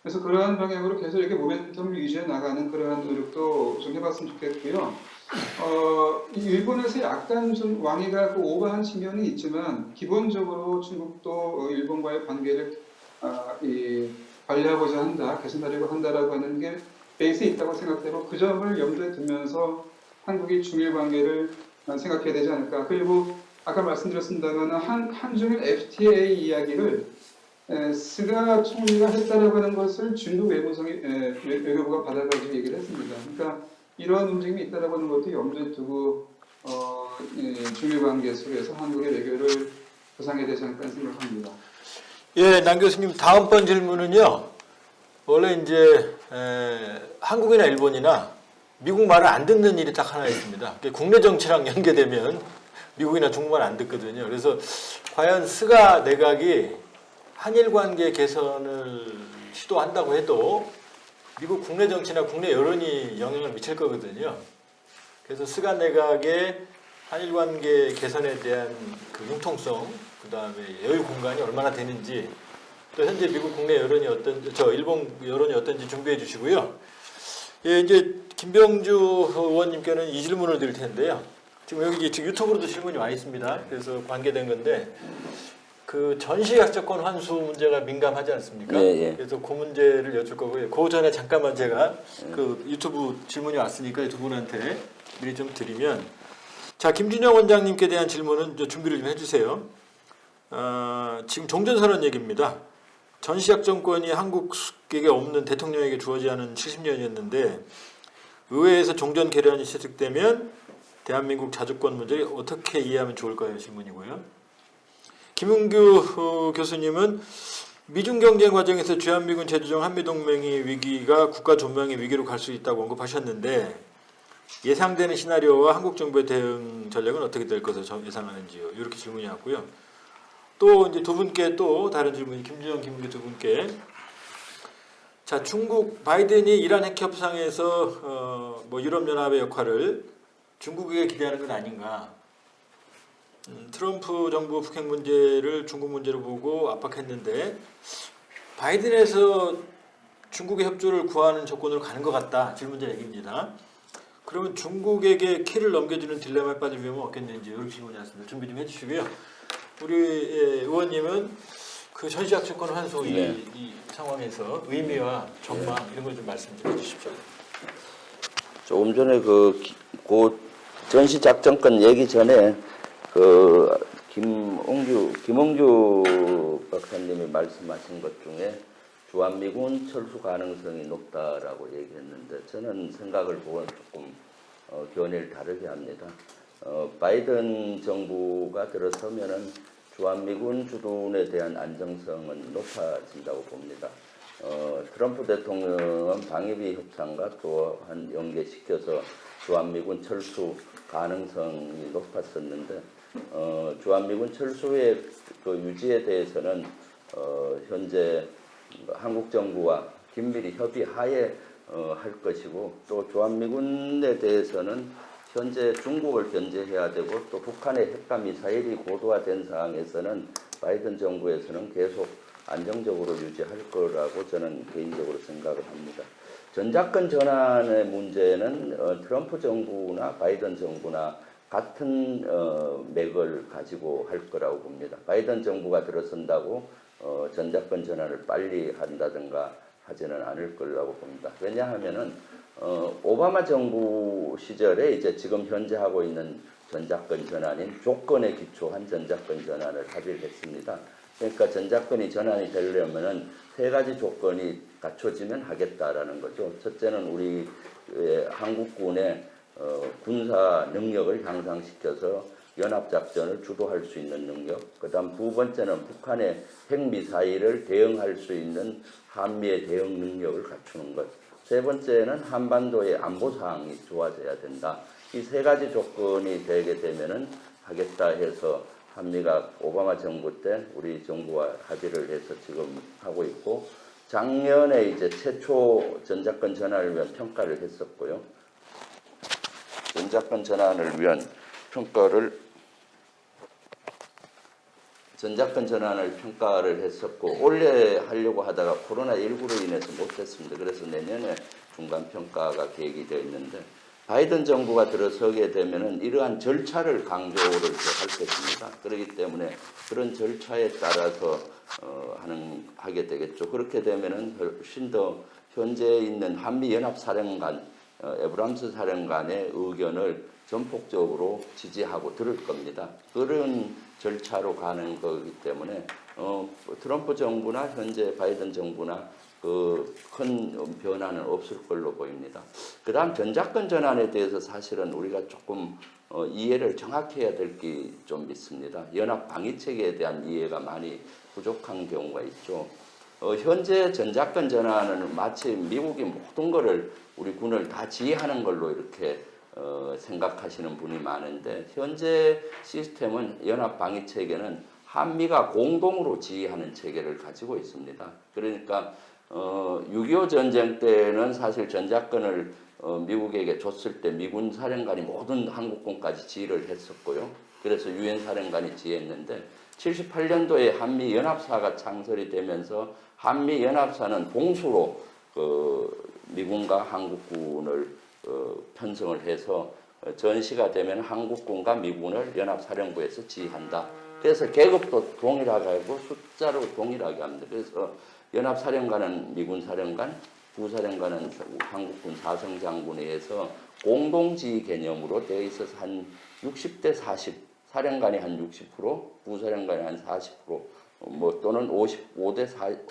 그래서 그러한 방향으로 계속 이렇게 모멘텀을 유지해 나가는 그러한 노력도 좀 해봤으면 좋겠고요. 일본에서 약간 좀 왕위가 오버한 측면이 있지만 기본적으로 중국도 일본과의 관계를 관리하고자 한다, 개선하려고 한다라고 하는 게 베이스에 있다고 생각되고 그 점을 염두에 두면서 한국이 중일 관계를 생각해야 되지 않을까. 그리고 아까 말씀드렸습니다만 한중일 FTA 이야기를 스가 총리가 했다라고 하는 것을 중국 외교부가 받아가지고 얘기를 했습니다. 그러니까 이러한 움직임이 있다라고 하는 것도 염두에 두고 중일 관계 속에서 한국의 외교를 구상해야 되지 않을까 생각합니다. 예, 남 교수님 다음번 질문은요. 원래 이제 한국이나 일본이나 미국 말을 안 듣는 일이 딱 하나 있습니다. 국내 정치랑 연계되면 미국이나 중국말 안 듣거든요. 그래서 과연 스가 내각이 한일 관계 개선을 시도한다고 해도 미국 국내 정치나 국내 여론이 영향을 미칠 거거든요. 그래서 스가 내각의 한일 관계 개선에 대한 융통성, 그 다음에 여유 공간이 얼마나 되는지, 또 현재 미국 국내 여론이 일본 여론이 어떤지 준비해 주시고요. 예, 이제 김병주 의원님께는 이 질문을 드릴 텐데요. 지금 여기 지금 유튜브로도 질문이 많이 있습니다. 그래서 관계된 건데, 전시약자권 환수 문제가 민감하지 않습니까? 예. 그래서 그 문제를 여쭐 거고요. 그 전에 잠깐만 제가 유튜브 질문이 왔으니까 두 분한테 미리 좀 드리면, 자, 김준영 원장님께 대한 질문은 준비를 좀 해주세요. 지금 종전선언 얘기입니다. 전시약 정권이 한국에게 없는 대통령에게 주어지지 않은 70년이었는데 의회에서 종전 계란이 채택되면 대한민국 자주권 문제를 어떻게 이해하면 좋을까요? 질문이고요. 김은규 교수님은 미중 경쟁 과정에서 주한미군 제주정 한미동맹의 위기가 국가 존망의 위기로 갈 수 있다고 언급하셨는데 예상되는 시나리오와 한국 정부의 대응 전략은 어떻게 될 것으로 예상하는지요? 이렇게 질문이 왔고요. 또 이제 두 분께 또 다른 질문이 김준영, 김은규 두 분께, 자, 중국 바이든이 이란 핵 협상에서 유럽 연합의 역할을 중국에게 기대하는 건 아닌가? 트럼프 정부 북핵 문제를 중국 문제로 보고 압박했는데 바이든에서 중국의 협조를 구하는 조건으로 가는 것 같다. 질문자 얘기입니다. 그러면 중국에게 키를 넘겨주는 딜레마에 빠질 위험은 없겠는지 이렇게 질문이 왔습니다. 준비 좀 해주시고요. 우리 의원님은 전시약자권 환수 이 상황에서 의미와 전망 이런 걸 좀 말씀 좀 해주십시오. 조금 전에 그 전시작전권 얘기 전에 김홍주 박사님이 말씀하신 것 중에 주한미군 철수 가능성이 높다라고 얘기했는데 저는 생각을 보면 조금 견해를 다르게 합니다. 바이든 정부가 들어서면은 주한미군 주둔에 대한 안정성은 높아진다고 봅니다. 트럼프 대통령은 방위비 협상과 또한 연계시켜서 주한미군 철수 가능성이 높았었는데 주한미군 철수의 유지에 대해서는 현재 한국 정부와 긴밀히 협의하에 할 것이고 또 주한미군에 대해서는 현재 중국을 견제해야 되고 또 북한의 핵과 미사일이 고도화된 상황에서는 바이든 정부에서는 계속 안정적으로 유지할 거라고 저는 개인적으로 생각을 합니다. 전작권 전환의 문제는 트럼프 정부나 바이든 정부나 같은 맥을 가지고 할 거라고 봅니다. 바이든 정부가 들어선다고 전작권 전환을 빨리 한다든가 하지는 않을 거라고 봅니다. 왜냐하면은 오바마 정부 시절에 이제 지금 현재 하고 있는 전작권 전환인 조건에 기초한 전작권 전환을 합의를 했습니다. 그러니까 전작권이 전환이 되려면은 세 가지 조건이 갖춰지면 하겠다라는 거죠. 첫째는 우리 한국군의 군사 능력을 향상시켜서 연합작전을 주도할 수 있는 능력, 그 다음 두 번째는 북한의 핵미사일을 대응할 수 있는 한미의 대응 능력을 갖추는 것, 세 번째는 한반도의 안보 상황이 좋아져야 된다. 이 세 가지 조건이 되게 되면은 하겠다 해서 한미가 오바마 정부 때 우리 정부와 합의를 해서 지금 하고 있고, 작년에 이제 최초 전작권 전환을 위한 평가를 했었고요. 전작권 전환을 위한 평가를 했었고, 올해 하려고 하다가 코로나19로 인해서 못했습니다. 그래서 내년에 중간 평가가 계획이 되어 있는데, 바이든 정부가 들어서게 되면은 이러한 절차를 강조를 할 것입니다. 그렇기 때문에 그런 절차에 따라서 하게 되겠죠. 그렇게 되면은 훨씬 더 현재 있는 한미연합사령관 에브람스 사령관의 의견을 전폭적으로 지지하고 들을 겁니다. 그런 절차로 가는 거기 때문에 트럼프 정부나 현재 바이든 정부나 그 큰 변화는 없을 걸로 보입니다. 그 다음 전작권 전환에 대해서 사실은 우리가 조금 이해를 정확히 해야 될 게 좀 있습니다. 연합 방위 체계에 대한 이해가 많이 부족한 경우가 있죠. 현재 전작권 전환은 마치 미국이 모든 것을 우리 군을 다 지휘하는 걸로 이렇게 생각하시는 분이 많은데, 현재 시스템은 연합 방위 체계는 한미가 공동으로 지휘하는 체계를 가지고 있습니다. 그러니까 6.25 전쟁 때는 사실 전작권을 미국에게 줬을 때 미군 사령관이 모든 한국군까지 지휘를 했었고요. 그래서 유엔 사령관이 지휘했는데, 78년도에 한미연합사가 창설이 되면서 한미연합사는 동수로 미군과 한국군을 편성을 해서 전시가 되면 한국군과 미군을 연합사령부에서 지휘한다. 그래서 계급도 동일하게 하고 숫자로 동일하게 합니다. 그래서 연합사령관은 미군 사령관, 부사령관은 한국군 사성장군에 의해서 공동지휘 개념으로 되어 있어서 한 60대 40, 사령관이 한 60%, 부사령관이 한 40%, 또는 55대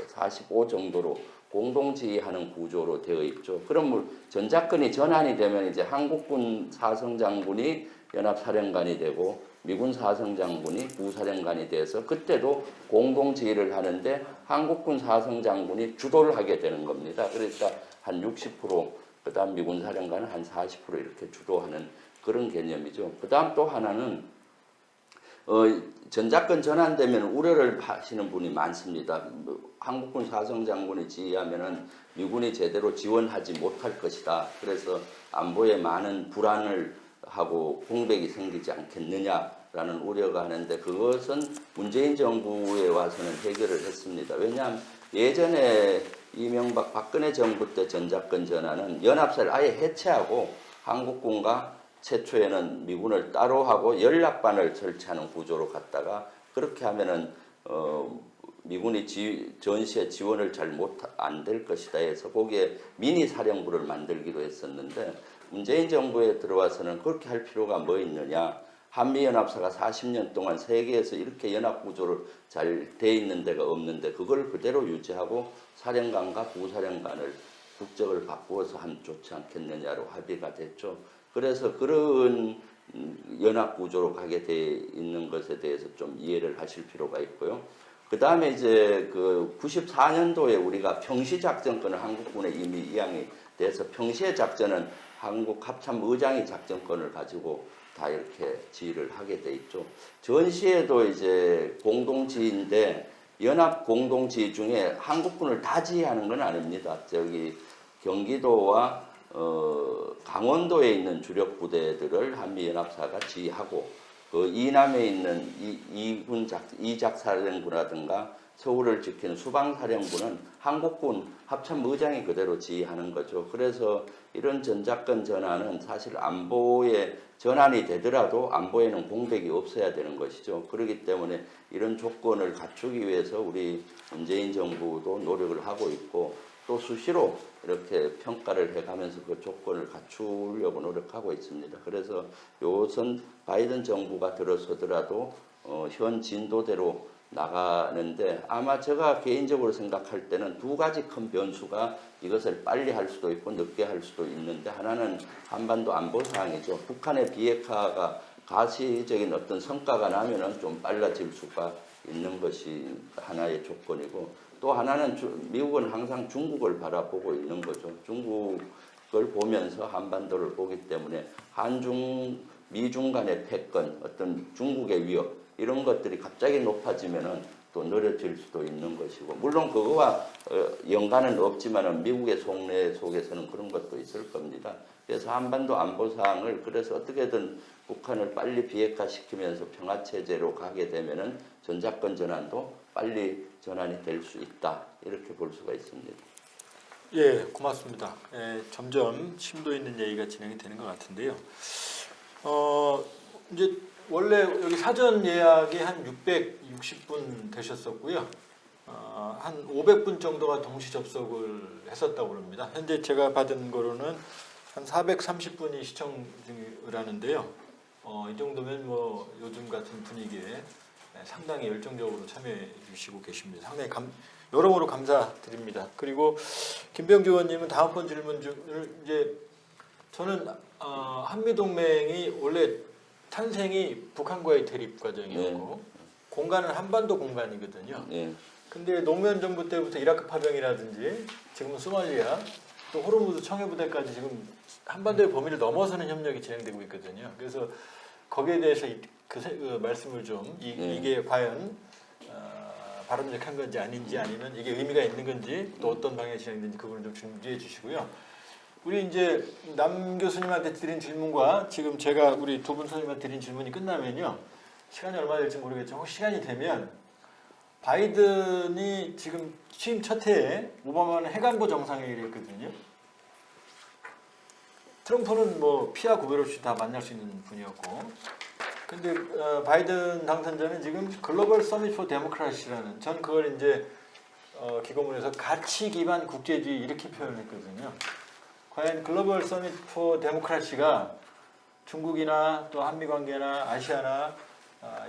45 정도로 공동지휘하는 구조로 되어 있죠. 그럼 전작권이 전환이 되면 이제 한국군 사성장군이 연합사령관이 되고 미군 사성장군이 부사령관이 돼서 그때도 공동지휘를 하는데 한국군 사성장군이 주도를 하게 되는 겁니다. 그러니까 한 60%, 그 다음 미군 사령관은 한 40% 이렇게 주도하는 그런 개념이죠. 그 다음 또 하나는 전작권 전환되면 우려를 하시는 분이 많습니다. 한국군 사성장군이 지휘하면은 미군이 제대로 지원하지 못할 것이다. 그래서 안보에 많은 불안을 하고 공백이 생기지 않겠느냐라는 우려가 하는데, 그것은 문재인 정부에 와서는 해결을 했습니다. 왜냐하면 예전에 이명박 박근혜 정부 때 전작권 전환은 연합사를 아예 해체하고 한국군과 최초에는 미군을 따로 하고 연락반을 설치하는 구조로 갔다가, 그렇게 하면은 미군이 전시에 지원을 잘 안 될 것이다 해서 거기에 미니 사령부를 만들기도 했었는데, 문재인 정부에 들어와서는 그렇게 할 필요가 뭐 있느냐. 한미연합사가 40년 동안 세계에서 이렇게 연합구조를 잘 돼 있는 데가 없는데 그걸 그대로 유지하고 사령관과 부사령관을 국적을 바꾸어서 하면 좋지 않겠느냐로 합의가 됐죠. 그래서 그런 연합구조로 가게 돼 있는 것에 대해서 좀 이해를 하실 필요가 있고요. 그 다음에 이제 94년도에 우리가 평시작전권을 한국군에 이미 이양이 돼서 평시의 작전은 한국 합참의장이 작전권을 가지고 다 이렇게 지휘를 하게 돼 있죠. 전시에도 이제 공동지휘인데 연합 공동지휘 중에 한국군을 다 지휘하는 건 아닙니다. 저기 경기도와 강원도에 있는 주력 부대들을 한미연합사가 지휘하고, 그 이남에 있는 이작사령부라든가 서울을 지키는 수방사령부는 한국군 합참의장이 그대로 지휘하는 거죠. 그래서 이런 전작권 전환은 사실 안보에 전환이 되더라도 안보에는 공백이 없어야 되는 것이죠. 그렇기 때문에 이런 조건을 갖추기 위해서 우리 문재인 정부도 노력을 하고 있고, 또 수시로 이렇게 평가를 해가면서 그 조건을 갖추려고 노력하고 있습니다. 그래서 이것은 바이든 정부가 들어서더라도 현 진도대로 나가는데, 아마 제가 개인적으로 생각할 때는 두 가지 큰 변수가 이것을 빨리 할 수도 있고 늦게 할 수도 있는데, 하나는 한반도 안보 상황이죠. 북한의 비핵화가 가시적인 어떤 성과가 나면은 좀 빨라질 수가 있는 것이 하나의 조건이고, 또 하나는 미국은 항상 중국을 바라보고 있는 거죠. 중국을 보면서 한반도를 보기 때문에 미중 간의 패권, 어떤 중국의 위협 이런 것들이 갑자기 높아지면은 또 느려질 수도 있는 것이고, 물론 그거와 연관은 없지만은 미국의 속내 속에서는 그런 것도 있을 겁니다. 그래서 한반도 안보 사항을 그래서 어떻게든 북한을 빨리 비핵화시키면서 평화체제로 가게 되면은 전작권 전환도 빨리 전환이 될 수 있다, 이렇게 볼 수가 있습니다. 예, 고맙습니다. 점점 심도 있는 얘기가 진행이 되는 것 같은데요. 이제 원래 여기 사전 예약이 한 660분 되셨었고요. 한 500분 정도가 동시 접속을 했었다고 그럽니다. 현재 제가 받은 거로는 한 430분이 시청 중을 하는데요. 이 정도면 뭐 요즘 같은 분위기에 상당히 열정적으로 참여해 주시고 계십니다. 상당히 여러모로 감사드립니다. 그리고 김병주 의원님은 다음번 질문을 이제 저는 한미동맹이 원래 탄생이 북한과의 대립 과정이었고 공간은 한반도 공간이거든요. 근데 노무현 정부 때부터 이라크 파병이라든지 지금은 소말리아 또 호르무즈 청해부대까지 지금 한반도의 범위를 넘어서는 협력이 진행되고 있거든요. 그래서 거기에 대해서 그 말씀을 좀 이게 과연 바람직한 건지 아닌지, 아니면 이게 의미가 있는 건지, 또 어떤 방향이 진행되는지 그 부분을 좀 준비해 주시고요. 우리 이제 남 교수님한테 드린 질문과 지금 제가 우리 두 분 선생님한테 드린 질문이 끝나면요, 시간이 얼마 될지 모르겠지만 혹시 시간이 되면 바이든이 지금 취임 첫 해에 오바마는 해관보 정상회의를 했거든요. 트럼프는 뭐 피하 구별 없이 다 만날 수 있는 분이었고, 근데 바이든 당선자는 지금 글로벌 서밋 포 데모크라시라는, 전 그걸 이제 기고문에서 가치 기반 국제주의 이렇게 표현했거든요. 과연 글로벌 서밋 포 데모크라시가 중국이나 또 한미 관계나 아시아나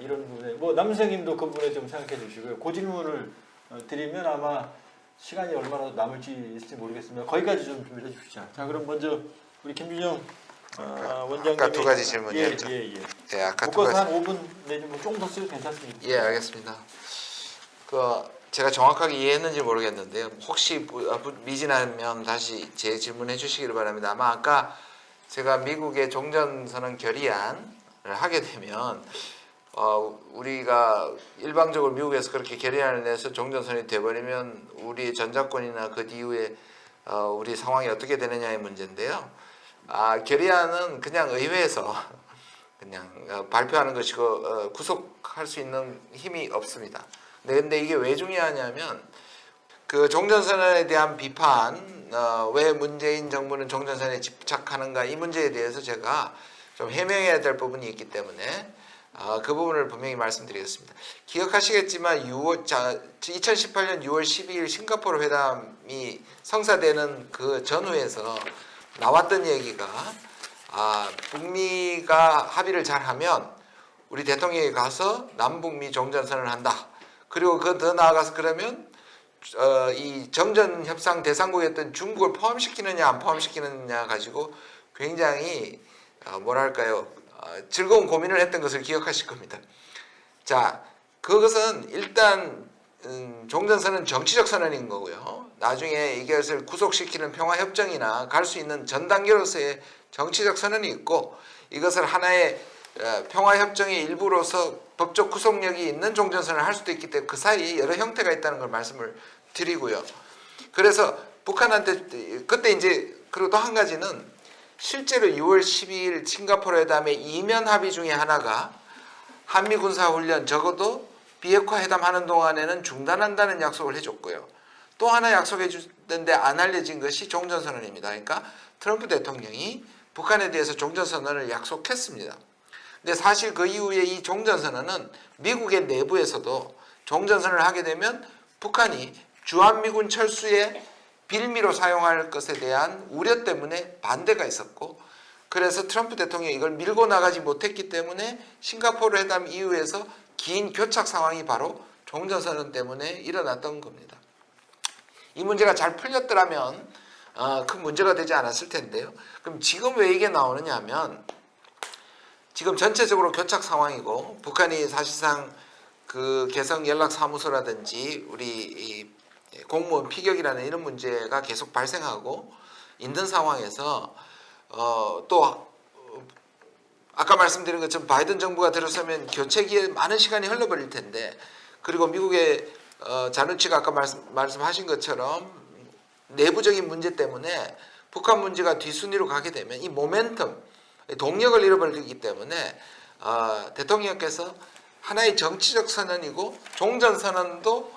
이런 부분에, 뭐 남선생님도 그 부분에 좀 생각해 주시고요. 그 질문을 드리면 아마 시간이 얼마나 남을지 있을지 모르겠습니다. 거기까지 좀 준비해 주시죠. 자, 그럼 먼저 우리 김준영 원장님. 아까 두 가지 질문이었죠. 예, 아까 묶어서 한 5분 내지 뭐 조금 더 쓰도 괜찮습니다. 예, 알겠습니다. 제가 정확하게 이해했는지 모르겠는데요. 혹시 미진하면 다시 제 질문해 주시기를 바랍니다. 아마 아까 제가 미국의 종전선언 결의안을 하게 되면 우리가 일방적으로 미국에서 그렇게 결의안을 내서 종전선언이 돼버리면 우리의 전작권이나 그 이후에 우리 상황이 어떻게 되느냐의 문제인데요. 결의안은 그냥 의회에서 그냥 발표하는 것이고 구속할 수 있는 힘이 없습니다. 근데 이게 왜 중요하냐면 그 종전선언에 대한 비판, 왜 문재인 정부는 종전선언에 집착하는가, 이 문제에 대해서 제가 좀 해명해야 될 부분이 있기 때문에 그 부분을 분명히 말씀드리겠습니다. 기억하시겠지만 2018년 6월 12일 싱가포르 회담이 성사되는 그 전후에서 나왔던 얘기가 북미가 합의를 잘하면 우리 대통령이 가서 남북미 종전선언을 한다. 그리고 그 더 나아가서 그러면 이 정전협상 대상국이었던 중국을 포함시키느냐 안 포함시키느냐 가지고 굉장히 뭐랄까요, 즐거운 고민을 했던 것을 기억하실 겁니다. 자, 그것은 일단 종전선언은 정치적 선언인 거고요. 나중에 이것을 구속시키는 평화협정이나 갈 수 있는 전 단계로서의 정치적 선언이 있고, 이것을 하나의 평화협정의 일부로서 법적 구속력이 있는 종전선언을 할 수도 있기 때문에 그 사이에 여러 형태가 있다는 걸 말씀을 드리고요. 그래서 북한한테 그때 이제, 그리고 또 한 가지는 실제로 6월 12일 싱가포르 회담의 이면 합의 중에 하나가 한미 군사훈련 적어도 비핵화 회담하는 동안에는 중단한다는 약속을 해줬고요. 또 하나 약속해 줬는데 안 알려진 것이 종전선언입니다. 그러니까 트럼프 대통령이 북한에 대해서 종전선언을 약속했습니다. 근데 사실 그 이후에 이 종전선언은 미국의 내부에서도 종전선언을 하게 되면 북한이 주한미군 철수에 빌미로 사용할 것에 대한 우려 때문에 반대가 있었고, 그래서 트럼프 대통령이 이걸 밀고 나가지 못했기 때문에 싱가포르 회담 이후에서 긴 교착 상황이 바로 종전선언 때문에 일어났던 겁니다. 이 문제가 잘 풀렸더라면 큰 문제가 되지 않았을 텐데요. 그럼 지금 왜 이게 나오느냐 하면, 지금 전체적으로 교착 상황이고 북한이 사실상 그 개성 연락 사무소라든지 우리 이 공무원 피격이라는 이런 문제가 계속 발생하고 있는 상황에서 또 아까 말씀드린 것처럼 바이든 정부가 들어서면 교체기에 많은 시간이 흘러버릴 텐데 그리고 미국의 자누치가 아까 말씀하신 것처럼 내부적인 문제 때문에 북한 문제가 뒷순위로 가게 되면 이 모멘텀, 동력을 잃어버리기 때문에 대통령께서 하나의 정치적 선언이고 종전선언도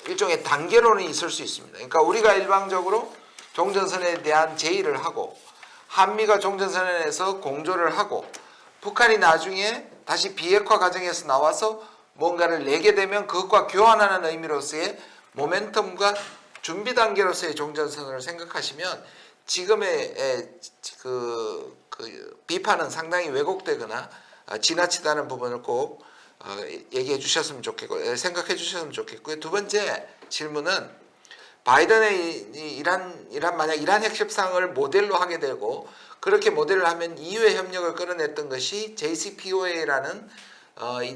일종의 단계론이 있을 수 있습니다. 그러니까 우리가 일방적으로 종전선언에 대한 제의를 하고 한미가 종전선언에서 공조를 하고 북한이 나중에 다시 비핵화 과정에서 나와서 뭔가를 내게 되면 그것과 교환하는 의미로서의 모멘텀과 준비 단계로서의 종전선언을 생각하시면 지금의 그 비판은 상당히 왜곡되거나 지나치다는 부분을 꼭 얘기해 주셨으면 좋겠고 생각해 주셨으면 좋겠고요. 두 번째 질문은 바이든의 이란 만약 이란 핵협상을 모델로 하게 되고 그렇게 모델을 하면 EU의 협력을 끌어냈던 것이 JCPOA라는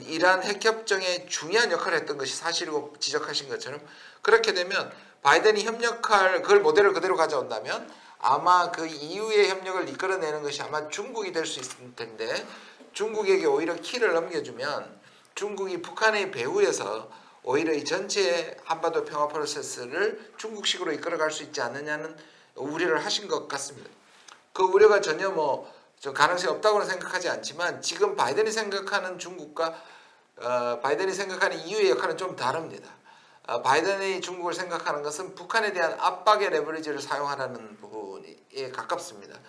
이란 핵협정에 중요한 역할을 했던 것이 사실이고 지적하신 것처럼 그렇게 되면 바이든이 협력할 그걸 모델을 그대로 가져온다면 아마 그 EU의 협력을 이끌어내는 것이 아마 중국이 될 수 있을 텐데 중국에게 오히려 키를 넘겨주면 중국이 북한의 배후에서 오히려 이 전체 한반도 평화 프로세스를 중국식으로 이끌어갈 수 있지 않느냐는 우려를 하신 것 같습니다. 그 우려가 전혀 좀 가능성이 없다고는 생각하지 않지만 지금 바이든이 생각하는 중국과 바이든이 생각하는 EU의 역할은 좀 다릅니다. 바이든이 중국을 생각하는 것은 북한에 대한 압박의 레버리지를 사용하라는 부분에 가깝습니다.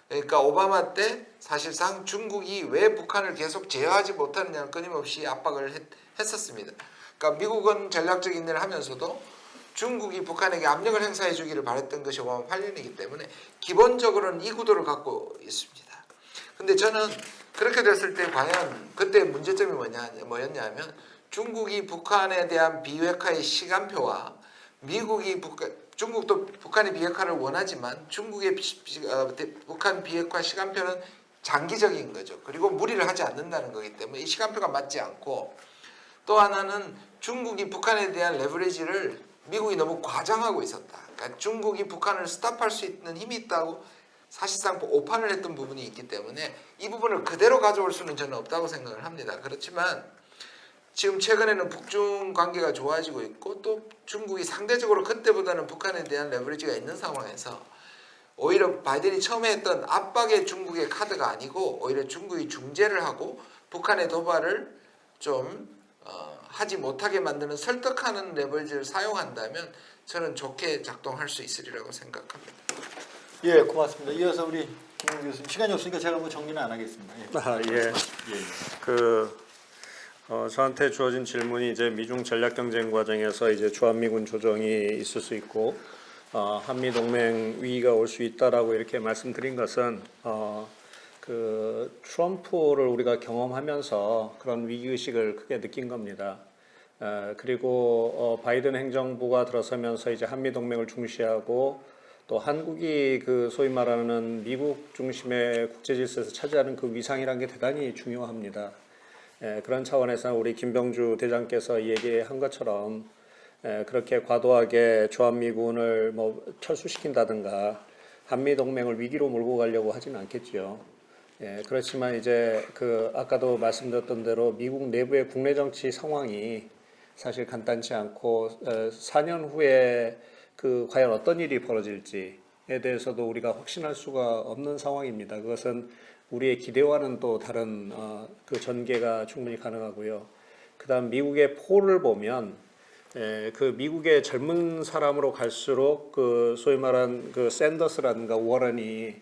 그러니까 오바마 때 사실상 중국이 왜 북한을 계속 제어하지 못하느냐는 끊임없이 압박을 했었습니다. 그러니까 미국은 전략적인 일을 하면서도 중국이 북한에게 압력을 행사해 주기를 바랬던 것이 오바마 8년이기 때문에 기본적으로는 이 구도를 갖고 있습니다. 근데 저는 그렇게 됐을 때 과연 그때 문제점이 뭐였냐면 중국이 북한에 대한 비핵화의 시간표와 중국도 북한의 비핵화를 원하지만 중국의 북한 비핵화 시간표는 장기적인 거죠. 그리고 무리를 하지 않는다는 거기 때문에 이 시간표가 맞지 않고 또 하나는 중국이 북한에 대한 레버리지를 미국이 너무 과장하고 있었다. 그러니까 중국이 북한을 스탑할 수 있는 힘이 있다고 사실상 오판을 했던 부분이 있기 때문에 이 부분을 그대로 가져올 수는 저는 없다고 생각을 합니다. 그렇지만 지금 최근에는 북중 관계가 좋아지고 있고 또 중국이 상대적으로 그때보다는 북한에 대한 레버리지가 있는 상황에서 오히려 바이든이 처음에 했던 압박의 중국의 카드가 아니고 오히려 중국이 중재를 하고 북한의 도발을 좀 하지 못하게 만드는 설득하는 레버리지를 사용한다면 저는 좋게 작동할 수 있으리라고 생각합니다. 예, 고맙습니다. 이어서 우리 김웅 교수님 시간이 없으니까 제가 정리는 안 하겠습니다. 예. 저한테 주어진 질문이 이제 미중 전략 경쟁 과정에서 이제 주한미군 조정이 있을 수 있고 한미 동맹 위기가 올 수 있다라고 이렇게 말씀드린 것은 그 트럼프를 우리가 경험하면서 그런 위기 의식을 크게 느낀 겁니다. 그리고 바이든 행정부가 들어서면서 이제 한미 동맹을 중시하고 또 한국이 그 소위 말하는 미국 중심의 국제 질서에서 차지하는 그 위상이라는 게 대단히 중요합니다. 그런 차원에서 우리 김병주 대장께서 얘기한 것처럼 그렇게 과도하게 주한미군을 철수시킨다든가 한미 동맹을 위기로 몰고 가려고 하지는 않겠죠. 그렇지만 이제 그 아까도 말씀드렸던 대로 미국 내부의 국내 정치 상황이 사실 간단치 않고 4년 후에 그 과연 어떤 일이 벌어질지에 대해서도 우리가 확신할 수가 없는 상황입니다. 그것은 우리의 기대와는 또 다른 그 전개가 충분히 가능하고요. 그다음 미국의 폴을 보면 그 미국의 젊은 사람으로 갈수록 그 소위 말한 그 샌더스라든가 워런이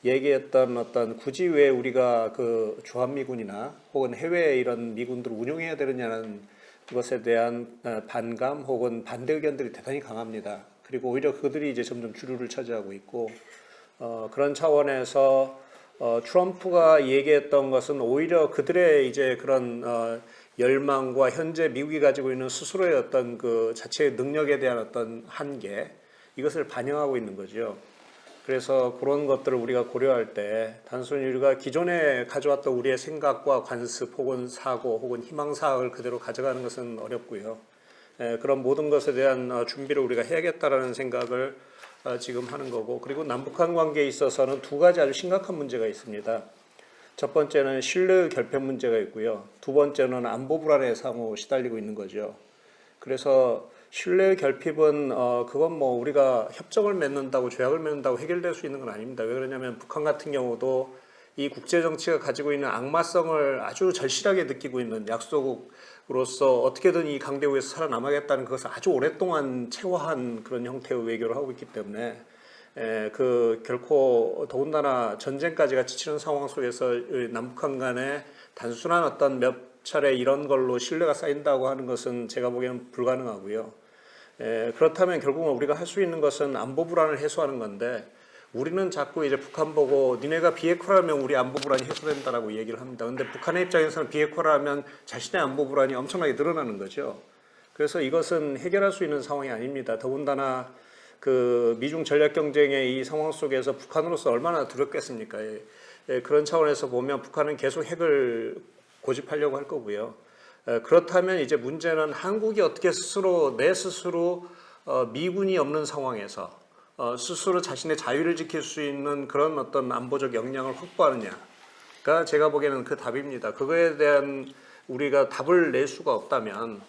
얘기했던 어떤 굳이 왜 우리가 그 주한미군이나 혹은 해외에 이런 미군들을 운용해야 되느냐는 것에 대한 반감 혹은 반대 의견들이 대단히 강합니다. 그리고 오히려 그들이 이제 점점 주류를 차지하고 있고 그런 차원에서 트럼프가 얘기했던 것은 오히려 그들의 이제 그런 열망과 현재 미국이 가지고 있는 스스로의 어떤 그 자체의 능력에 대한 어떤 한계 이것을 반영하고 있는 거죠. 그래서 그런 것들을 우리가 고려할 때 단순히 우리가 기존에 가져왔던 우리의 생각과 관습 혹은 사고 혹은 희망사항을 그대로 가져가는 것은 어렵고요. 그런 모든 것에 대한 준비를 우리가 해야겠다라는 생각을 지금 하는 거고, 그리고 남북한 관계에 있어서는 두 가지 아주 심각한 문제가 있습니다. 첫 번째는 신뢰 결핍 문제가 있고요. 두 번째는 안보 불안에 상호 시달리고 있는 거죠. 그래서 신뢰 결핍은 그건 뭐 우리가 협정을 맺는다고 조약을 맺는다고 해결될 수 있는 건 아닙니다. 왜 그러냐면 북한 같은 경우도 이 국제 정치가 가지고 있는 악마성을 아주 절실하게 느끼고 있는 약소국으로서 어떻게든 이 강대국에서 살아남아야겠다는 것을 아주 오랫동안 체화한 그런 형태의 외교를 하고 있기 때문에 그 결코 더군다나 전쟁까지가 지치는 상황 속에서 남북한 간에 단순한 어떤 몇 차례 이런 걸로 신뢰가 쌓인다고 하는 것은 제가 보기에는 불가능하고요. 그렇다면 결국은 우리가 할 수 있는 것은 안보 불안을 해소하는 건데, 우리는 자꾸 이제 북한 보고 니네가 비핵화라면 우리 안보 불안이 해소된다라고 얘기를 합니다. 근데 북한의 입장에서는 비핵화라면 자신의 안보 불안이 엄청나게 늘어나는 거죠. 그래서 이것은 해결할 수 있는 상황이 아닙니다. 더군다나 그 미중 전략 경쟁의 이 상황 속에서 북한으로서 얼마나 두렵겠습니까? 그런 차원에서 보면 북한은 계속 핵을 고집하려고 할 거고요. 그렇다면 이제 문제는 한국이 어떻게 스스로 내 스스로 미군이 없는 상황에서 스스로 자신의 자유를 지킬 수 있는 그런 어떤 안보적 역량을 확보하느냐가 제가 보기에는 그 답입니다. 그거에 대한 우리가 답을 낼 수가 없다면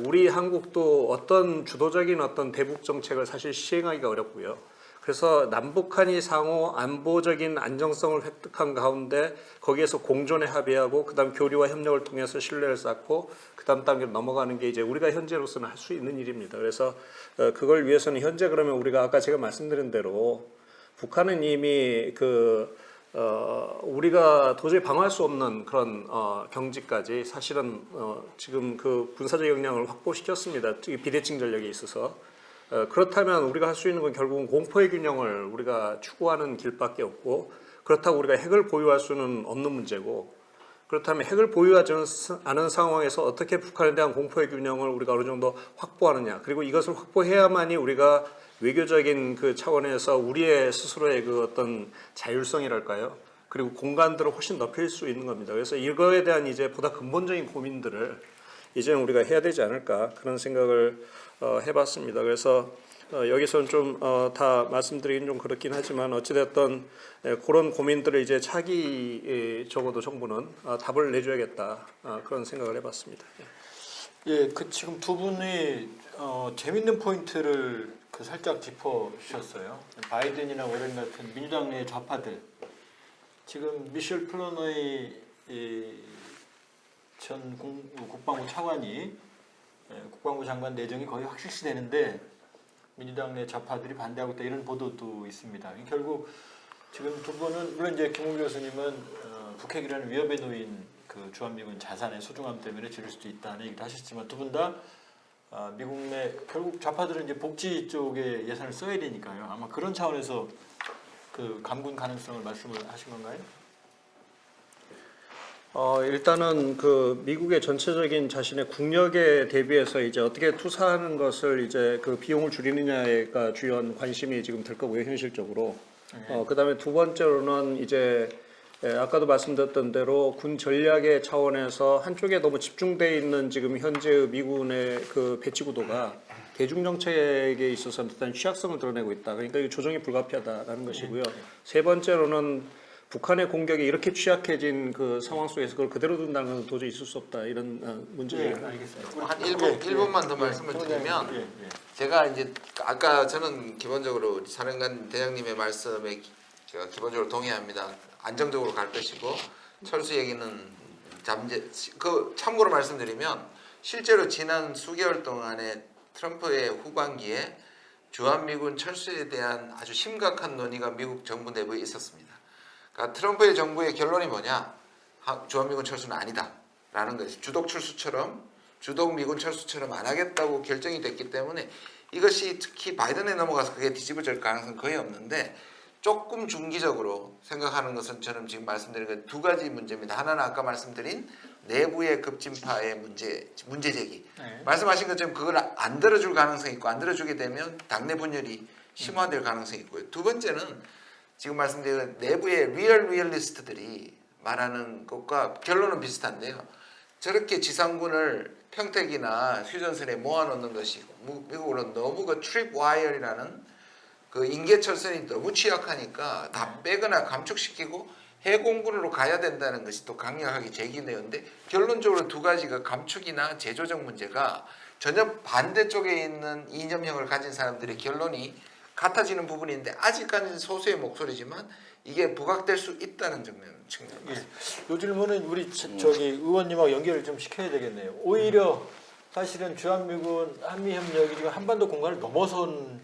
우리 한국도 어떤 주도적인 어떤 대북 정책을 사실 시행하기가 어렵고요. 그래서 남북한이 상호 안보적인 안정성을 획득한 가운데 거기에서 공존에 합의하고 그다음 교류와 협력을 통해서 신뢰를 쌓고 그다음 단계로 넘어가는 게 이제 우리가 현재로서는 할 수 있는 일입니다. 그래서 그걸 위해서는 현재 그러면 우리가 아까 제가 말씀드린 대로 북한은 이미 우리가 도저히 방어할 수 없는 그런 경지까지 사실은 지금 그 군사적 역량을 확보시켰습니다. 비대칭 전략에 있어서. 그렇다면 우리가 할 수 있는 건 결국은 공포의 균형을 우리가 추구하는 길밖에 없고, 그렇다고 우리가 핵을 보유할 수는 없는 문제고, 그렇다면 핵을 보유하지 않은 상황에서 어떻게 북한에 대한 공포의 균형을 우리가 어느 정도 확보하느냐, 그리고 이것을 확보해야만이 우리가 외교적인 그 차원에서 우리의 스스로의 그 어떤 자율성이랄까요? 그리고 공간들을 훨씬 넓힐 수 있는 겁니다. 그래서 이거에 대한 이제 보다 근본적인 고민들을 이제는 우리가 해야 되지 않을까 그런 생각을 해봤습니다. 그래서 여기서는 좀 다 말씀드리긴 좀 그렇긴 하지만 어찌됐든 그런 고민들을 이제 차기 적어도 정부는 답을 내줘야겠다 그런 생각을 해봤습니다. 예, 그 지금 두 분이 재밌는 포인트를 그 살짝 짚어주셨어요. 바이든이나 워렌 같은 민주당 내 좌파들, 지금 미셸 플러너의 전 국방부 차관이 국방부 장관 내정이 거의 확실시되는데 민주당 내 좌파들이 반대하고 있다, 이런 보도도 있습니다. 결국 지금 두 분은 물론 이제 김웅 교수님은 북핵이라는 위협에 놓인 그 주한미군 자산의 소중함 때문에 지를 수도 있다는 얘기도 하셨지만, 두 분 다 미국 내 결국 좌파들은 이제 복지 쪽에 예산을 써야 되니까요. 아마 그런 차원에서 그 감군 가능성을 말씀을 하신 건가요? 일단은 그 미국의 전체적인 자신의 국력에 대비해서 이제 어떻게 투사하는 것을 이제 그 비용을 줄이느냐가 주요한 관심이 지금 될 거고요, 현실적으로. 그다음에 두 번째로는 이제 아까도 말씀드렸던 대로 군 전략의 차원에서 한쪽에 너무 집중돼 있는 지금 현재의 미군의 그 배치 구도가 대중 정책에 있어서 일단 취약성을 드러내고 있다. 그러니까 이게 조정이 불가피하다라는 것이고요. 세 번째로는 북한의 공격이 이렇게 취약해진 그 상황 속에서 그걸 그대로 둔다는 건 도저히 있을 수 없다, 이런 문제를 알겠습니다. 한 1분만 더 말씀을 드리면, 제가 이제 아까 저는 기본적으로 사령관 대장님의 말씀에 제가 기본적으로 동의합니다. 안정적으로 갈 것이고 철수 얘기는 참고로 말씀드리면 실제로 지난 수개월 동안에 트럼프의 후반기에 주한미군 철수에 대한 아주 심각한 논의가 미국 정부 내부에 있었습니다. 그러니까 트럼프의 정부의 결론이 뭐냐? 주한미군 철수는 아니다라는 것이 주독 미군 철수처럼 안 하겠다고 결정이 됐기 때문에 이것이 특히 바이든에 넘어가서 그게 뒤집어질 가능성은 거의 없는데, 조금 중기적으로 생각하는 것은 저는 지금 말씀드린 것 두 가지 문제입니다. 하나는 아까 말씀드린 내부의 급진파의 문제 제기. 말씀하신 것처럼 그걸 안 들어줄 가능성이 있고, 안 들어주게 되면 당내 분열이 심화될 가능성이 있고요. 두 번째는 지금 말씀드린 내부의 리얼리스트들이 말하는 것과 결론은 비슷한데요. 저렇게 지상군을 평택이나 휴전선에 모아놓는 것이 미국으로는 너무 그 트립와이어라는 그 인계철선이 너무 취약하니까 다 빼거나 감축시키고 해공군으로 가야 된다는 것이 또 강력하게 제기되었는데 결론적으로 두 가지가 감축이나 재조정 문제가 전혀 반대쪽에 있는 이념형을 가진 사람들의 결론이 같아지는 부분이 있는데 아직까지는 소수의 목소리지만 이게 부각될 수 있다는 측면입니다. 이 질문은 우리 저기 의원님하고 연결을 좀 시켜야 되겠네요. 오히려 사실은 주한미군 한미협력이 지금 한반도 공간을 넘어선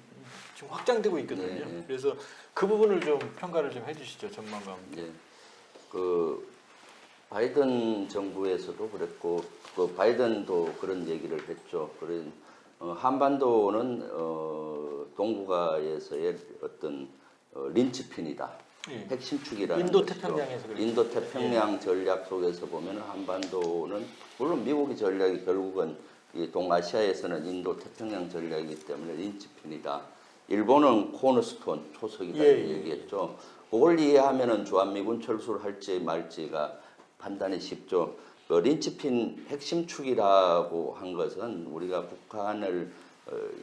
지금 확장되고 있거든요. 네. 그래서 그 부분을 좀 평가를 좀 해주시죠, 전망과 함께. 예. 그 바이든 정부에서도 그랬고 그 바이든도 그런 얘기를 했죠. 그런 한반도는 동북아에서의 어떤 린치핀이다. 예. 핵심축이라는 인도 것이죠. 태평양에서 그랬죠. 인도 태평양 전략 속에서 보면 한반도는 물론 미국의 전략이 결국은 이 동아시아에서는 인도 태평양 전략이기 때문에 린치핀이다. 일본은 코너스톤 초석이다 예. 얘기했죠. 그걸 이해하면은 주한미군 철수를 할지 말지가 판단이 쉽죠. 그 린치핀 핵심축이라고 한 것은 우리가 북한을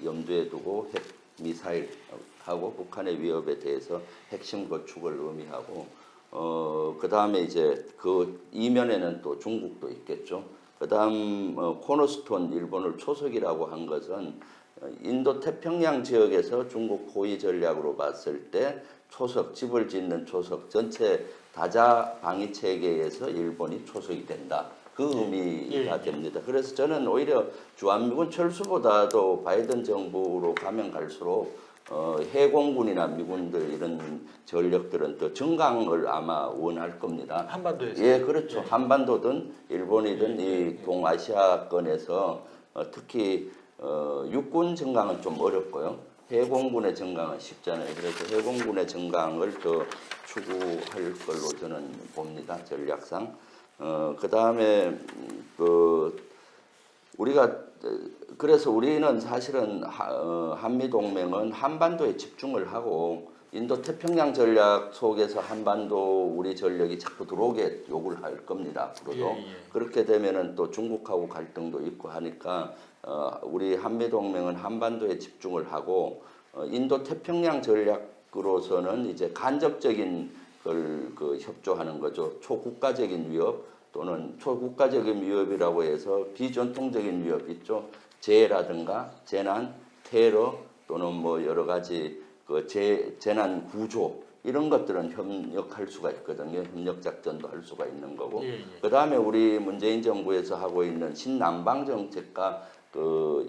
염두에 두고 핵 미사일하고 북한의 위협에 대해서 핵심 거축을 의미하고 그 다음에 이제 그 이면에는 또 중국도 있겠죠. 그 다음 코너스톤 일본을 초석이라고 한 것은 인도 태평양 지역에서 중국 호위 전략으로 봤을 때 초석, 집을 짓는 초석 전체 다자 방위 체계에서 일본이 초석이 된다. 그 의미가 됩니다. 그래서 저는 오히려 주한미군 철수보다도 바이든 정부로 가면 갈수록 해공군이나 미군들 이런 전력들은 더 정강을 아마 원할 겁니다. 한반도에서. 예, 그렇죠. 한반도든 일본이든 이 동아시아권에서 특히 육군 정강은 좀 어렵고요. 해공군의 정강은 쉽잖아요. 그래서 해공군의 정강을 더 추구할 걸로 저는 봅니다. 전략상. 그 다음에 우리가 그래서 우리는 사실은 한미 동맹은 한반도에 집중을 하고 인도 태평양 전략 속에서 한반도 우리 전력이 자꾸 들어오게 요구를 할 겁니다. 앞으로도 그렇게 되면은 또 중국하고 갈등도 있고 하니까 우리 한미 동맹은 한반도에 집중을 하고 인도 태평양 전략으로서는 이제 간접적인 걸 협조하는 거죠. 초국가적인 위협 또는 초국가적인 위협이라고 해서 비전통적인 위협 있죠. 재해라든가 재난, 테러 또는 뭐 여러 가지 재난 구조 이런 것들은 협력할 수가 있거든요. 협력 작전도 할 수가 있는 거고. 그 다음에 우리 문재인 정부에서 하고 있는 신남방 정책과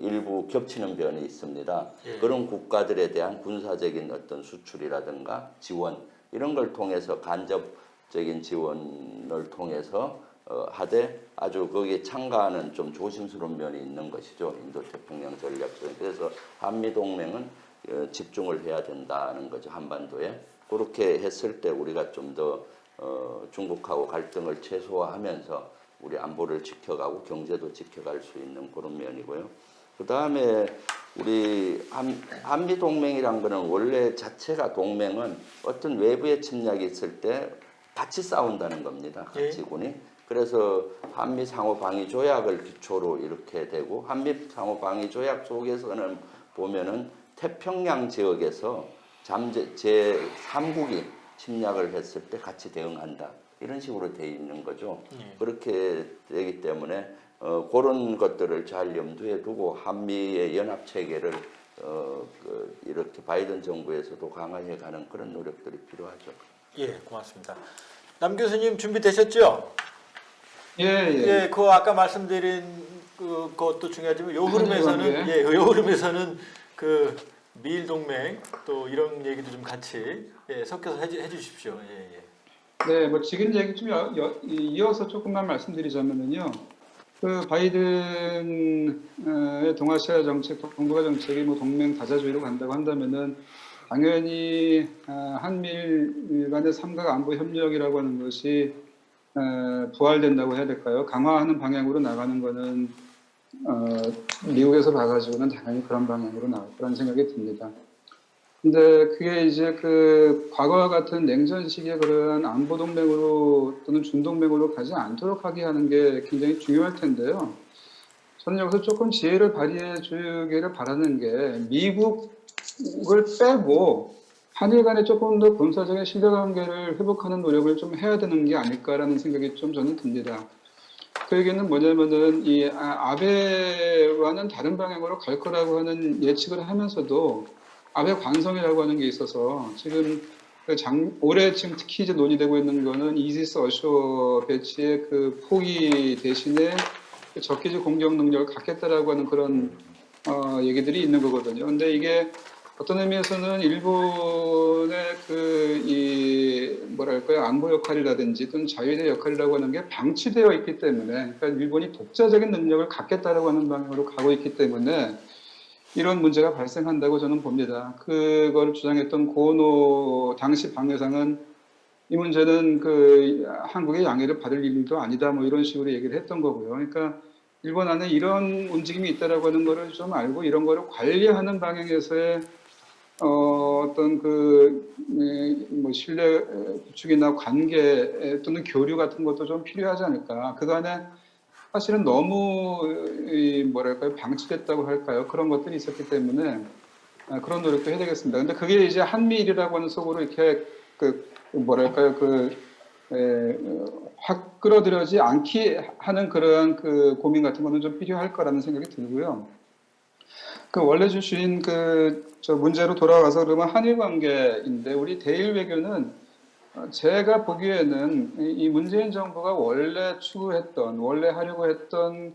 일부 겹치는 면이 있습니다. 그런 국가들에 대한 군사적인 어떤 수출이라든가 지원 이런 걸 통해서 간접적인 지원을 통해서 하되 아주 거기에 참가하는 좀 조심스러운 면이 있는 것이죠. 인도태평양 전략적. 그래서 한미동맹은 집중을 해야 된다는 거죠. 한반도에. 그렇게 했을 때 우리가 좀 더 중국하고 갈등을 최소화하면서 우리 안보를 지켜가고 경제도 지켜갈 수 있는 그런 면이고요. 그 다음에 우리 한미동맹이란 거는 원래 자체가 동맹은 어떤 외부의 침략이 있을 때 같이 싸운다는 겁니다. 같이군이. 그래서 한미 상호 방위 조약을 기초로 이렇게 되고 한미 상호 방위 조약 속에서는 보면은 태평양 지역에서 제3국이 침략을 했을 때 같이 대응한다. 이런 식으로 돼 있는 거죠. 그렇게 되기 때문에 그런 것들을 잘 염두에 두고 한미의 연합 체계를 이렇게 바이든 정부에서도 강화해 가는 그런 노력들이 필요하죠. 예, 고맙습니다. 남 교수님 준비되셨죠? 예. 그 아까 말씀드린 그것도 중요하지만 요 흐름에서는 그 미일 동맹 또 이런 얘기도 좀 같이 섞여서 해주십시오. 네, 뭐 지금 얘기 좀 이어서 조금만 말씀드리자면요. 그 바이든의 동아시아 정책, 동북아 정책이 뭐 동맹 다자주의로 간다고 한다면은 당연히 한미일 간의 삼각 안보 협력이라고 하는 것이 부활된다고 해야 될까요? 강화하는 방향으로 나가는 거는 미국에서 봐가지고는 당연히 그런 방향으로 나올 거라는 생각이 듭니다. 근데 그게 이제 그 과거와 같은 냉전 시기에 그런 안보 동맹으로 또는 준동맹으로 가지 않도록 하게 하는 게 굉장히 중요할 텐데요. 저는 여기서 조금 지혜를 발휘해 주기를 바라는 게 미국을 빼고 한일 간에 조금 더 군사적인 신뢰관계를 회복하는 노력을 좀 해야 되는 게 아닐까라는 생각이 좀 저는 듭니다. 그 얘기는 뭐냐면은 이 아베와는 다른 방향으로 갈 거라고 하는 예측을 하면서도 아베 관성이라고 하는 게 있어서 지금 올해 지금 특히 이제 논의되고 있는 거는 이지스 어쇼 배치의 그 포기 대신에 그 적기지 공격 능력을 갖겠다라고 하는 그런 얘기들이 있는 거거든요. 근데 이게 어떤 의미에서는 일본의 이 뭐랄까요, 안보 역할이라든지 또는 자유의 역할이라고 하는 게 방치되어 있기 때문에, 그러니까 일본이 독자적인 능력을 갖겠다라고 하는 방향으로 가고 있기 때문에 이런 문제가 발생한다고 저는 봅니다. 그걸 주장했던 고노 당시 방위상은 이 문제는 그 한국의 양해를 받을 일도 아니다, 뭐 이런 식으로 얘기를 했던 거고요. 그러니까 일본 안에 이런 움직임이 있다라고 하는 거를 좀 알고 이런 거를 관리하는 방향에서의 어떤 뭐 신뢰 구축이나 관계 또는 교류 같은 것도 좀 필요하지 않을까. 그간에 사실은 너무 뭐랄까요, 방치됐다고 할까요? 그런 것들이 있었기 때문에 그런 노력도 해야 되겠습니다. 근데 그게 이제 한미일이라고 하는 속으로 이렇게 뭐랄까요, 확 끌어들여지 않게 하는 그런 그 고민 같은 거는 좀 필요할 거라는 생각이 들고요. 그 원래 주신 저 문제로 돌아가서 그러면 한일 관계인데 우리 대일 외교는 제가 보기에는 이 문재인 정부가 원래 추구했던, 원래 하려고 했던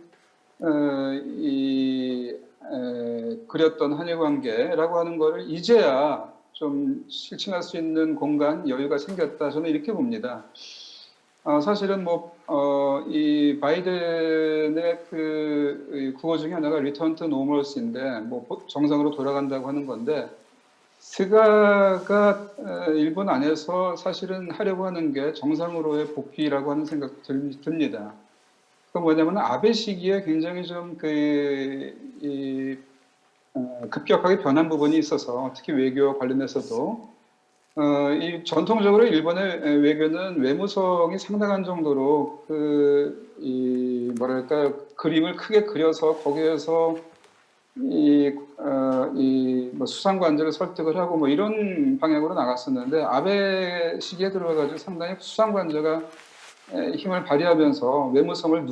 그렸던 한일 관계라고 하는 거를 이제야 좀 실천할 수 있는 공간, 여유가 생겼다. 저는 이렇게 봅니다. 사실은 이 바이든의 그 구호 중에 하나가 리턴 투 노멀스인데, 뭐 정상으로 돌아간다고 하는 건데, 스가가 일본 안에서 사실은 하려고 하는 게 정상으로의 복귀라고 하는 생각이 듭니다. 그 뭐냐면 아베 시기에 굉장히 좀 급격하게 변한 부분이 있어서 특히 외교와 관련해서도 이 전통적으로 일본의 외교는 외무성이 상당한 정도로 뭐랄까요, 그림을 크게 그려서 거기에서 뭐 수상관제를 설득을 하고 뭐 이런 방향으로 나갔었는데 아베 시기에 들어가지고 상당히 수상관제가 힘을 발휘하면서 외무성을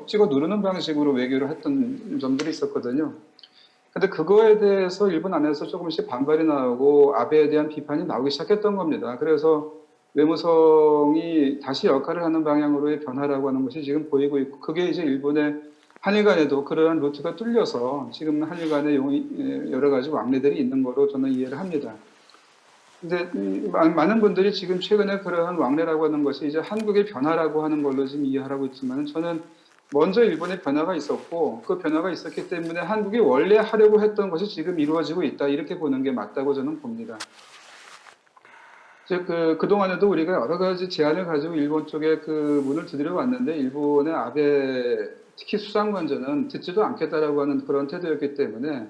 찍어 누르는 방식으로 외교를 했던 점들이 있었거든요. 근데 그거에 대해서 일본 안에서 조금씩 반발이 나오고 아베에 대한 비판이 나오기 시작했던 겁니다. 그래서 외무성이 다시 역할을 하는 방향으로의 변화라고 하는 것이 지금 보이고 있고, 그게 이제 일본의 한일 간에도 그러한 루트가 뚫려서 지금 한일 간에 여러 가지 왕래들이 있는 거로 저는 이해를 합니다. 근데 많은 분들이 지금 최근에 그러한 왕래라고 하는 것이 이제 한국의 변화라고 하는 걸로 지금 이해하고 있지만, 저는 먼저 일본의 변화가 있었고 그 변화가 있었기 때문에 한국이 원래 하려고 했던 것이 지금 이루어지고 있다, 이렇게 보는 게 맞다고 저는 봅니다. 그동안에도 우리가 여러 가지 제안을 가지고 일본 쪽에 문을 두드려 왔는데 일본의 아베 특히 수상관제는 듣지도 않겠다라고 하는 그런 태도였기 때문에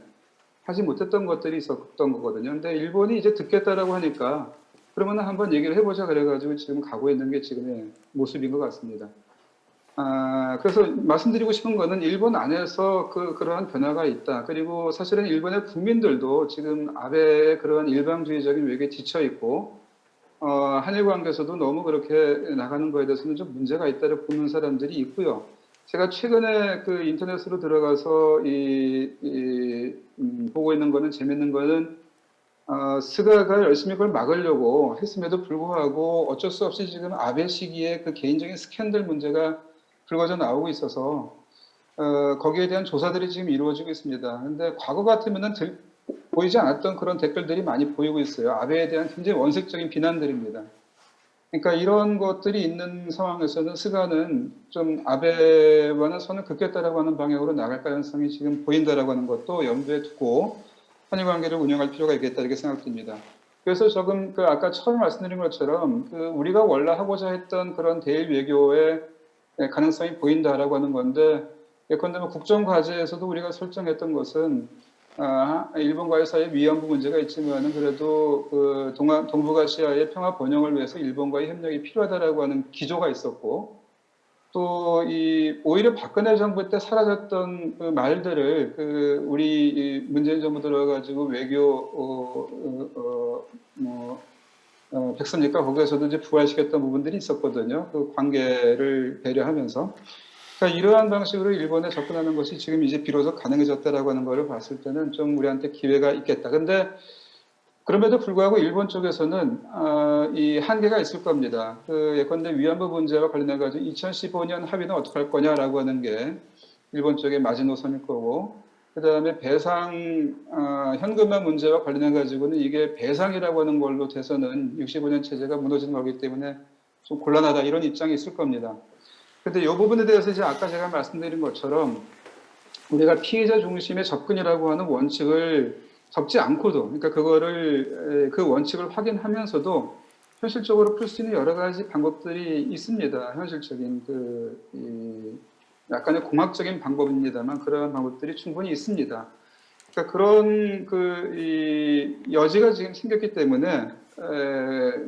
하지 못했던 것들이 있었던 거거든요. 근데 일본이 이제 듣겠다라고 하니까 그러면 한번 얘기를 해보자 그래가지고 지금 가고 있는 게 지금의 모습인 것 같습니다. 그래서 말씀드리고 싶은 거는 일본 안에서 그러한 변화가 있다. 그리고 사실은 일본의 국민들도 지금 아베의 그러한 일방주의적인 외교에 지쳐 있고, 한일 관계에서도 너무 그렇게 나가는 거에 대해서는 좀 문제가 있다고 보는 사람들이 있고요. 제가 최근에 인터넷으로 들어가서 보고 있는 거는, 재밌는 거는, 스가가 열심히 그걸 막으려고 했음에도 불구하고 어쩔 수 없이 지금 아베 시기에 그 개인적인 스캔들 문제가 불거져 나오고 있어서 거기에 대한 조사들이 지금 이루어지고 있습니다. 근데 과거 같으면은 보이지 않았던 그런 댓글들이 많이 보이고 있어요. 아베에 대한 굉장히 원색적인 비난들입니다. 그러니까 이런 것들이 있는 상황에서는 스가는 좀 아베와는 선을 긋겠다라고 하는 방향으로 나갈 가능성이 지금 보인다라고 하는 것도 염두에 두고 한일 관계를 운영할 필요가 있겠다, 이렇게 생각됩니다. 그래서 조금 아까 처음 말씀드린 것처럼 우리가 원래 하고자 했던 그런 대일 외교의 가능성이 보인다라고 하는 건데, 예컨대 국정 과제에서도 우리가 설정했던 것은 일본과의 사이에 위안부 문제가 있지만은 그래도 그 동북아시아의 평화 번영을 위해서 일본과의 협력이 필요하다라고 하는 기조가 있었고 또 이 오히려 박근혜 정부 때 사라졌던 그 말들을 그 우리 이 문재인 정부 들어가지고 외교 백선니까 거기에서도 이제 부활시켰던 부분들이 있었거든요. 그 관계를 배려하면서. 그러니까 이러한 방식으로 일본에 접근하는 것이 지금 이제 비로소 가능해졌다라고 하는 것을 봤을 때는 좀 우리한테 기회가 있겠다. 근데 그럼에도 불구하고 일본 쪽에서는 이 한계가 있을 겁니다. 그 예컨대 위안부 문제와 관련해 가지고 2015년 합의는 어떻게 할 거냐라고 하는 게 일본 쪽의 마지노선일 거고, 그 다음에 배상 현금화 문제와 관련해 가지고는 이게 배상이라고 하는 걸로 돼서는 65년 체제가 무너지는 거기 때문에 좀 곤란하다 이런 입장이 있을 겁니다. 근데 이 부분에 대해서 이제 아까 제가 말씀드린 것처럼 우리가 피해자 중심의 접근이라고 하는 원칙을 접지 않고도, 그러니까 그 원칙을 확인하면서도 현실적으로 풀 수 있는 여러 가지 방법들이 있습니다. 현실적인 약간의 공학적인 방법입니다만 그러한 방법들이 충분히 있습니다. 그러니까 그런 여지가 지금 생겼기 때문에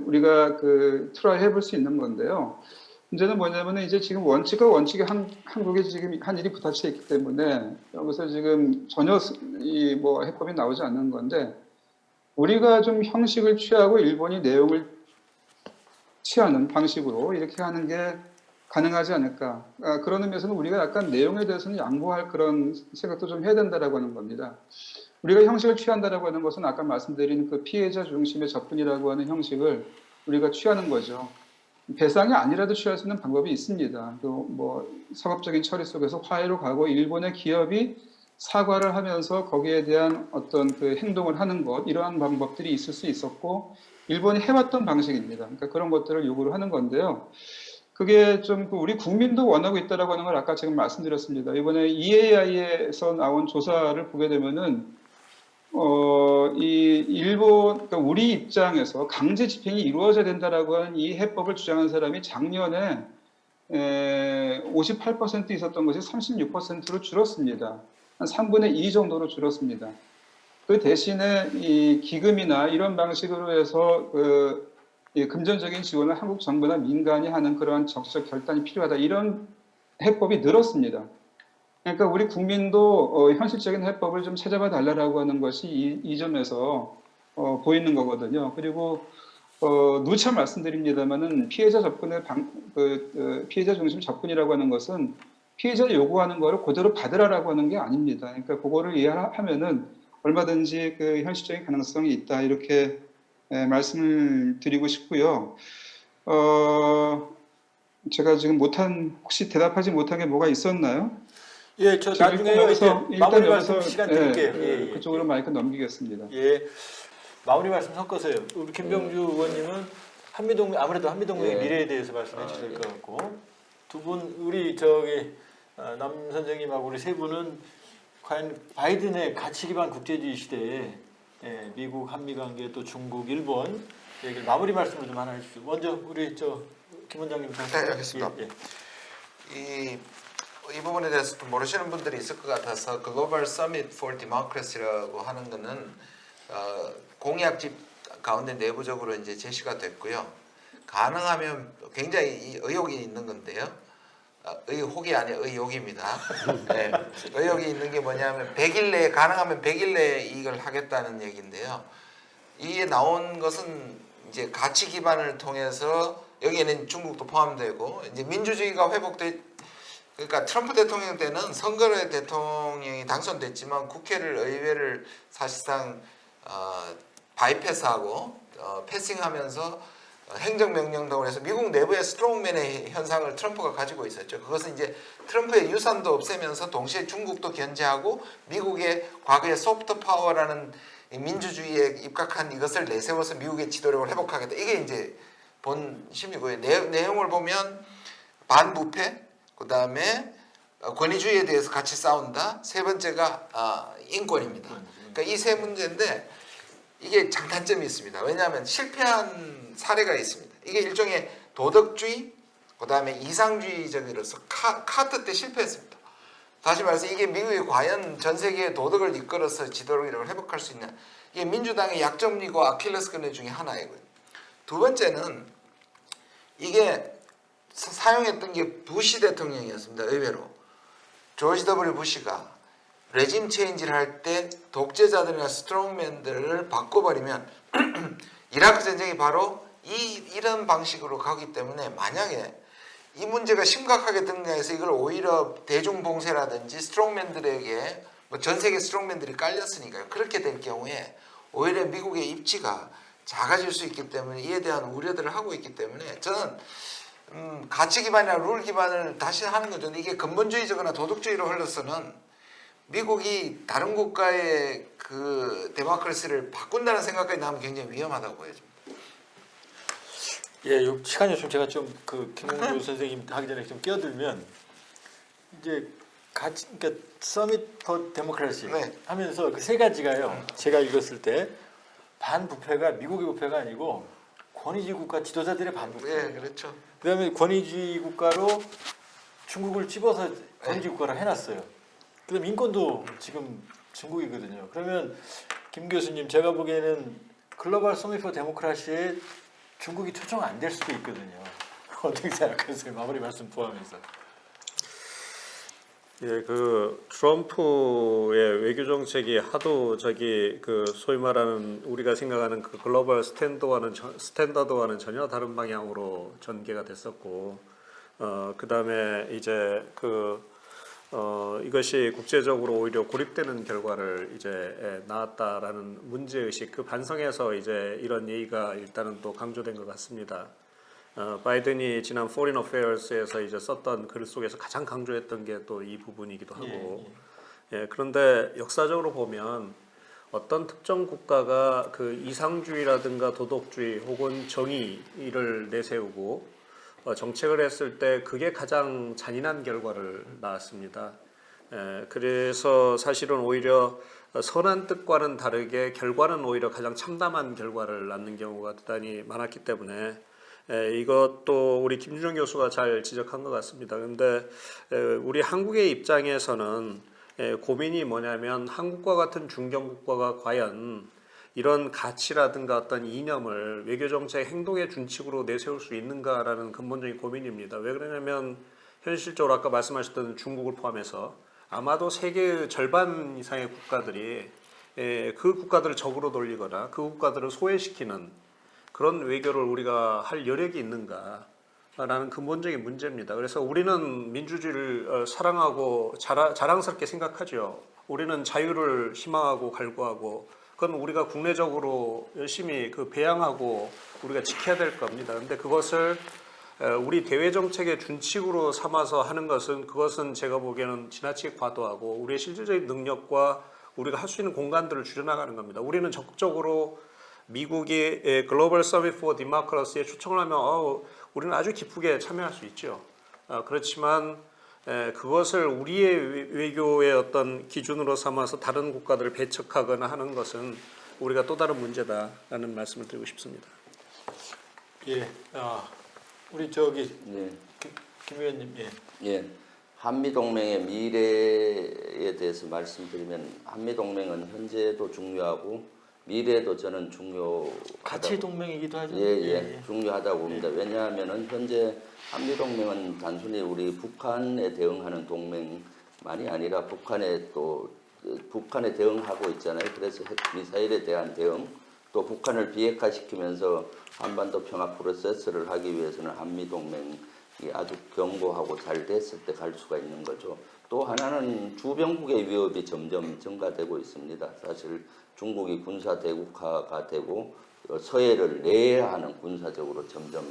우리가 트라이 해볼 수 있는 건데요. 문제는 뭐냐면은 이제 지금 원칙과 원칙이 한국에 지금 한 일이 부딪혀 있기 때문에 여기서 지금 전혀 해법이 나오지 않는 건데 우리가 좀 형식을 취하고 일본이 내용을 취하는 방식으로 이렇게 하는 게 가능하지 않을까. 그런 의미에서는 우리가 약간 내용에 대해서는 양보할 그런 생각도 좀 해야 된다라고 하는 겁니다. 우리가 형식을 취한다라고 하는 것은 아까 말씀드린 그 피해자 중심의 접근이라고 하는 형식을 우리가 취하는 거죠. 배상이 아니라도 취할 수 있는 방법이 있습니다. 또 사법적인 처리 속에서 화해로 가고 일본의 기업이 사과를 하면서 거기에 대한 어떤 그 행동을 하는 것, 이러한 방법들이 있을 수 있었고 일본이 해왔던 방식입니다. 그러니까 그런 것들을 요구를 하는 건데요. 그게 좀 우리 국민도 원하고 있다라고 하는 걸 아까 제가 말씀드렸습니다. 이번에 EAI에서 나온 조사를 보게 되면은 그러니까 우리 입장에서 강제 집행이 이루어져야 된다라고 하는 이 해법을 주장한 사람이 작년에 58% 있었던 것이 36%로 줄었습니다. 한 3분의 2 정도로 줄었습니다. 그 대신에 이 기금이나 이런 방식으로 해서 금전적인 지원을 한국 정부나 민간이 하는 그러한 정치적 결단이 필요하다. 이런 해법이 늘었습니다. 그러니까 우리 국민도 현실적인 해법을 좀 찾아봐 달라고 하는 것이 이 점에서 보이는 거거든요. 그리고 누차 말씀드립니다만은 피해자 접근의 피해자 중심 접근이라고 하는 것은 피해자가 요구하는 거를 그대로 받으라라고 하는 게 아닙니다. 그러니까 그거를 이해하면은 얼마든지 그 현실적인 가능성이 있다 이렇게 말씀을 드리고 싶고요. 제가 지금 혹시 대답하지 못한 게 뭐가 있었나요? 예, 저 나중에 마무리 말씀 시간 드릴게요. 그쪽으로 마이크 넘기겠습니다. 예, 마무리 말씀 섞어서요. 우리 김병주 의원님은 아무래도 한미동맹의 미래에 대해서 말씀해 주실 것 같고, 두 분 우리 남 선생님하고 우리 세 분은 과연 바이든의 가치 기반 국제주의 시대에 미국 한미 관계 또 중국 일본 얘기를 마무리 말씀을 좀 하나 해주시죠. 먼저 우리 김 원장님. 네, 알겠습니다. 이 부분에 대해서 좀 모르시는 분들이 있을 것 같아서 글로벌 서밋 for 데모크래시라고 하는 거는 공약집 가운데 내부적으로 이제 제시가 됐고요. 가능하면 굉장히 의혹이 있는 건데요. 의혹이 아니라 의혹입니다. 네, 의혹이 있는 게 뭐냐면 100일 내에 가능하면 100일 내에 이걸 하겠다는 얘기인데요. 이게 나온 것은 이제 가치 기반을 통해서 여기에는 중국도 포함되고 이제 민주주의가 그러니까 트럼프 대통령 때는 선거로 대통령이 당선됐지만 국회를 의회를 사실상 바이패스하고 패싱하면서 행정명령 등을 해서 미국 내부의 스트롱맨의 현상을 트럼프가 가지고 있었죠. 그것은 이제 트럼프의 유산도 없애면서 동시에 중국도 견제하고 미국의 과거의 소프트 파워라는 민주주의에 입각한 이것을 내세워서 미국의 지도력을 회복하겠다. 이게 이제 본심이고요. 내용을 보면 반부패, 그 다음에 권위주의에 대해서 같이 싸운다. 세 번째가 인권입니다. 그러니까 이 세 문제인데 이게 장단점이 있습니다. 왜냐하면 실패한 사례가 있습니다. 이게 일종의 도덕주의, 그 다음에 이상주의적으로서 카트 때 실패했습니다. 다시 말해서 이게 미국이 과연 전 세계의 도덕을 이끌어서 지도력을 회복할 수 있냐. 이게 민주당의 약점이고 아킬레스건 중에 하나이고요. 두 번째는 이게 사용했던 게 부시 대통령이었습니다. 의외로. 조지 W. 부시가 레짐 체인지를 할 때 독재자들이나 스트롱맨들을 바꿔버리면 이라크 전쟁이 바로 이런 방식으로 가기 때문에 만약에 이 문제가 심각하게 등장해서 이걸 오히려 대중봉쇄라든지 스트롱맨들에게 뭐 전 세계 스트롱맨들이 깔렸으니까요. 그렇게 될 경우에 오히려 미국의 입지가 작아질 수 있기 때문에 이에 대한 우려들을 하고 있기 때문에 저는 가치 기반이나 룰 기반을 다시 하는 거죠. 이게 근본주의적이나 도덕주의로 흘러서는 미국이 다른 국가의 그 데모크라시를 바꾼다는 생각까지 나면 굉장히 위험하다고 보여집니다. 예, 요 시간이 없으면 제가 좀 그 김홍주 선생님 하기 전에 좀 끼어들면 이제 같이 그러니까 서밋 포 데모크라시 네. 하면서 그 세 가지가요. 제가 읽었을 때 반부패가 미국의 부패가 아니고 권위주의 국가 지도자들의 반부패. 네, 그렇죠. 그다음에 권위주의 국가로 중국을 집어서 권위주의 국가로 해놨어요. 그다음 인권도 지금 중국이거든요. 그러면 김 교수님 제가 보기에는 글로벌 서밋 포 데모크라시에 중국이 초청 안 될 수도 있거든요. 어떻게 생각하세요? 마무리 말씀 포함해서. 예, 그 트럼프의 외교 정책이 하도 그 소위 말하는 우리가 생각하는 그 글로벌 스탠더드와는 전혀 다른 방향으로 전개가 됐었고, 그다음에 이제 이것이 국제적으로 오히려 고립되는 결과를 이제 낳았다라는 문제 의식, 그 반성에서 이제 이런 얘기가 일단은 또 강조된 것 같습니다. 바이든이 지난 Foreign Affairs에서 이제 썼던 글 속에서 가장 강조했던 게 또 이 부분이기도 하고, 예, 그런데 역사적으로 보면 어떤 특정 국가가 그 이상주의라든가 도덕주의 혹은 정의를 내세우고 정책을 했을 때 그게 가장 잔인한 결과를 낳았습니다. 그래서 사실은 오히려 선한 뜻과는 다르게 결과는 오히려 가장 참담한 결과를 낳는 경우가 대단히 많았기 때문에 이것도 우리 김준영 교수가 잘 지적한 것 같습니다. 그런데 우리 한국의 입장에서는 고민이 뭐냐면 한국과 같은 중견국가가 과연 이런 가치라든가 어떤 이념을 외교정책 행동의 준칙으로 내세울 수 있는가라는 근본적인 고민입니다. 왜 그러냐면 현실적으로 아까 말씀하셨던 중국을 포함해서 아마도 세계의 절반 이상의 국가들이 그 국가들을 적으로 돌리거나 그 국가들을 소외시키는 그런 외교를 우리가 할 여력이 있는가라는 근본적인 문제입니다. 그래서 우리는 민주주의를 사랑하고 자랑스럽게 생각하죠. 우리는 자유를 희망하고 갈구하고 그건 우리가 국내적으로 열심히 배양하고 우리가 지켜야 될 겁니다. 그런데 그것을 우리 대외 정책의 준칙으로 삼아서 하는 것은 그것은 제가 보기에는 지나치게 과도하고 우리의 실질적인 능력과 우리가 할 수 있는 공간들을 줄여나가는 겁니다. 우리는 적극적으로 미국이 글로벌 서밋 포 디모크라시에 초청을 하면 우리는 아주 기쁘게 참여할 수 있죠. 그렇지만 그것을 우리의 외교의 어떤 기준으로 삼아서 다른 국가들을 배척하거나 하는 것은 우리가 또 다른 문제다라는 말씀을 드리고 싶습니다. 예, 우리 네. 김 의원님, 예. 한미동맹의 미래에 대해서 말씀드리면 한미동맹은 현재도 중요하고 미래도 저는 중요하다고 가치 동맹이기도 하죠. 중요하다고 봅니다. 왜냐하면은 현재 한미동맹은 단순히 우리 북한에 대응하는 동맹만이 아니라 북한에 대응하고 있잖아요. 그래서 핵 미사일에 대한 대응, 또 북한을 비핵화시키면서 한반도 평화 프로세스를 하기 위해서는 한미동맹이 아주 견고하고 잘 됐을 때 갈 수가 있는 거죠. 또 하나는 주변국의 위협이 점점 증가되고 있습니다. 사실 중국이 군사 대국화가 되고 서해를 내해하는 군사적으로 점점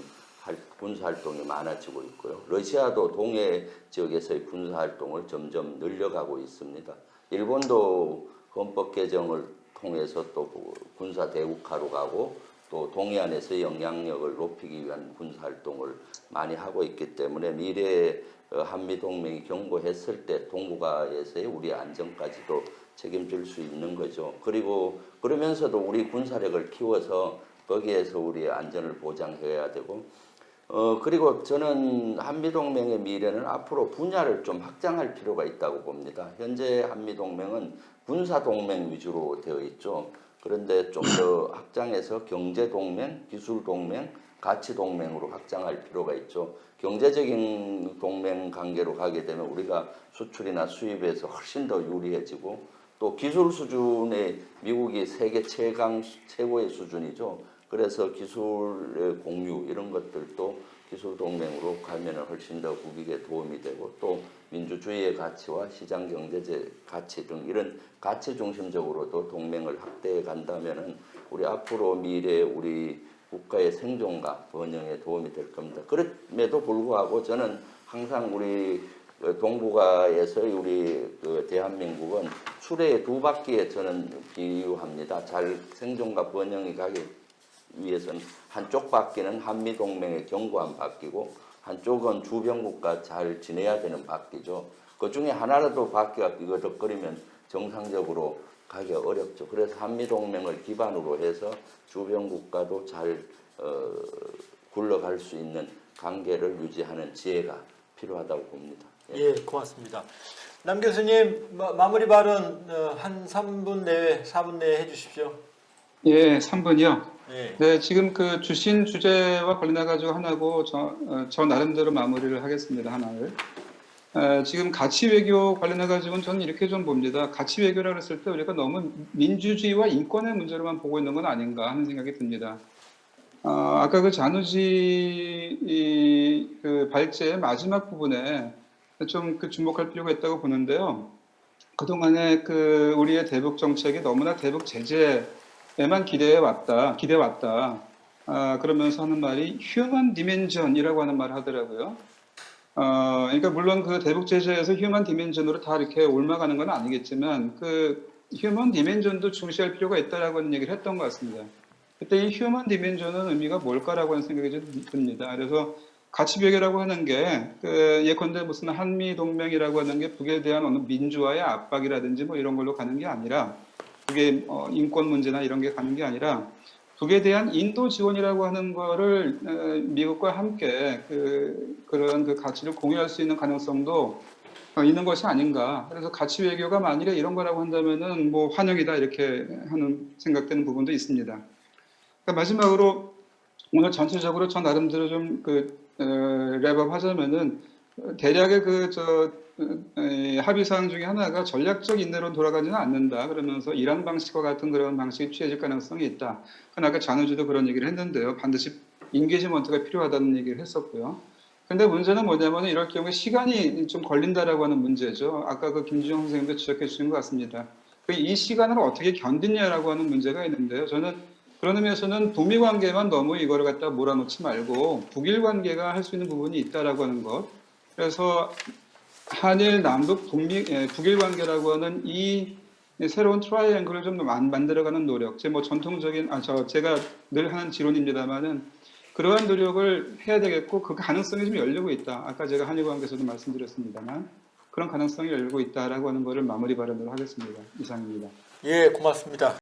군사활동이 많아지고 있고요. 러시아도 동해 지역에서의 군사활동을 점점 늘려가고 있습니다. 일본도 헌법 개정을 통해서 또 군사 대국화로 가고 또 동해안에서 영향력을 높이기 위한 군사활동을 많이 하고 있기 때문에 미래에 한미동맹이 견고했을 때 동북아에서의 우리 안정까지도 책임질 수 있는 거죠. 그리고 그러면서도 우리 군사력을 키워서 거기에서 우리의 안전을 보장해야 되고 그리고 저는 한미동맹의 미래는 앞으로 분야를 좀 확장할 필요가 있다고 봅니다. 현재 한미동맹은 군사동맹 위주로 되어 있죠. 그런데 좀 더 확장해서 경제동맹, 기술동맹, 가치동맹으로 확장할 필요가 있죠. 경제적인 동맹 관계로 가게 되면 우리가 수출이나 수입에서 훨씬 더 유리해지고 또 기술 수준의 미국이 세계 최고의 수준이죠. 그래서 기술 공유 이런 것들도 기술 동맹으로 가면은 훨씬 더 국익에 도움이 되고 또 민주주의의 가치와 시장 경제제 가치 등 이런 가치 중심적으로도 동맹을 확대해 간다면은 우리 앞으로 미래 우리 국가의 생존과 번영에 도움이 될 겁니다. 그럼에도 불구하고 저는 항상 우리 동북아에서 우리 대한민국은 수레의 두 바퀴에 저는 비유합니다. 잘 생존과 번영이 가기 위해서는 한쪽 바퀴는 한미동맹의 견고한 바퀴고 한쪽은 주변국과 잘 지내야 되는 바퀴죠. 그 중에 하나라도 바퀴가 삐거덕거리면 정상적으로 가기 어렵죠. 그래서 한미동맹을 기반으로 해서 주변국가도 잘 굴러갈 수 있는 관계를 유지하는 지혜가 필요하다고 봅니다. 예, 고맙습니다. 남 교수님 마무리 발언 한 3분 내외, 4분 내에 해주십시오. 예, 3번이요. 예. 네, 지금 그 주신 주제와 관련해 가지고 하나고 저 나름대로 마무리를 하겠습니다. 하나를. 지금 가치 외교 관련해 가지고는 저는 이렇게 좀 봅니다. 가치 외교라고 했을 때 우리가 너무 민주주의와 인권의 문제로만 보고 있는 건 아닌가 하는 생각이 듭니다. 아까 그 잔우지 그 발제의 마지막 부분에 좀 그 주목할 필요가 있다고 보는데요. 그동안에 그 우리의 대북 정책이 너무나 대북 제재에만 기대해 왔다. 그러면서 하는 말이 휴먼 디멘전이라고 하는 말을 하더라고요. 그러니까 물론 그 대북 제재에서 휴먼 디멘전으로 다 이렇게 옮아가는 건 아니겠지만 그 휴먼 디멘전도 중시할 필요가 있다라고 하는 얘기를 했던 것 같습니다. 그때 이 휴먼 디멘전은 의미가 뭘까라고 하는 생각이 좀 듭니다. 그래서 가치 외교라고 하는 게 예컨대 무슨 한미 동맹이라고 하는 게 북에 대한 어느 민주화의 압박이라든지 뭐 이런 걸로 가는 게 아니라 북의 인권 문제나 이런 게 가는 게 아니라 북에 대한 인도 지원이라고 하는 거를 미국과 함께 그런 그 가치를 공유할 수 있는 가능성도 있는 것이 아닌가. 그래서 가치 외교가 만일에 이런 거라고 한다면은 뭐 환영이다 이렇게 하는 생각되는 부분도 있습니다. 그러니까 마지막으로 오늘 전체적으로 저 나름대로 좀 랩업 하자면은 대략의 합의사항 중에 하나가 전략적 인내로 돌아가지는 않는다. 그러면서 이란 방식과 같은 그런 방식이 취해질 가능성이 있다. 그건 아까 잔우지도 그런 얘기를 했는데요. 반드시 인게이지먼트가 필요하다는 얘기를 했었고요. 근데 문제는 뭐냐면 이럴 경우에 시간이 좀 걸린다라고 하는 문제죠. 아까 그 김주영 선생님도 지적해 주신 것 같습니다. 이 시간을 어떻게 견디냐라고 하는 문제가 있는데요. 저는 그런 의미에서는 북미 관계만 너무 이거를 갖다 몰아놓지 말고 북일 관계가 할 수 있는 부분이 있다라고 하는 것. 그래서 한일, 남북, 북일 관계라고 하는 이 새로운 트라이앵글을 좀 만들어가는 노력. 전통적인 제가 늘 하는 지론입니다만은 그러한 노력을 해야 되겠고 그 가능성이 좀 열리고 있다. 아까 제가 한일 관계에서도 말씀드렸습니다만 그런 가능성이 열리고 있다라고 하는 것을 마무리 발언으로 하겠습니다. 이상입니다. 예, 고맙습니다.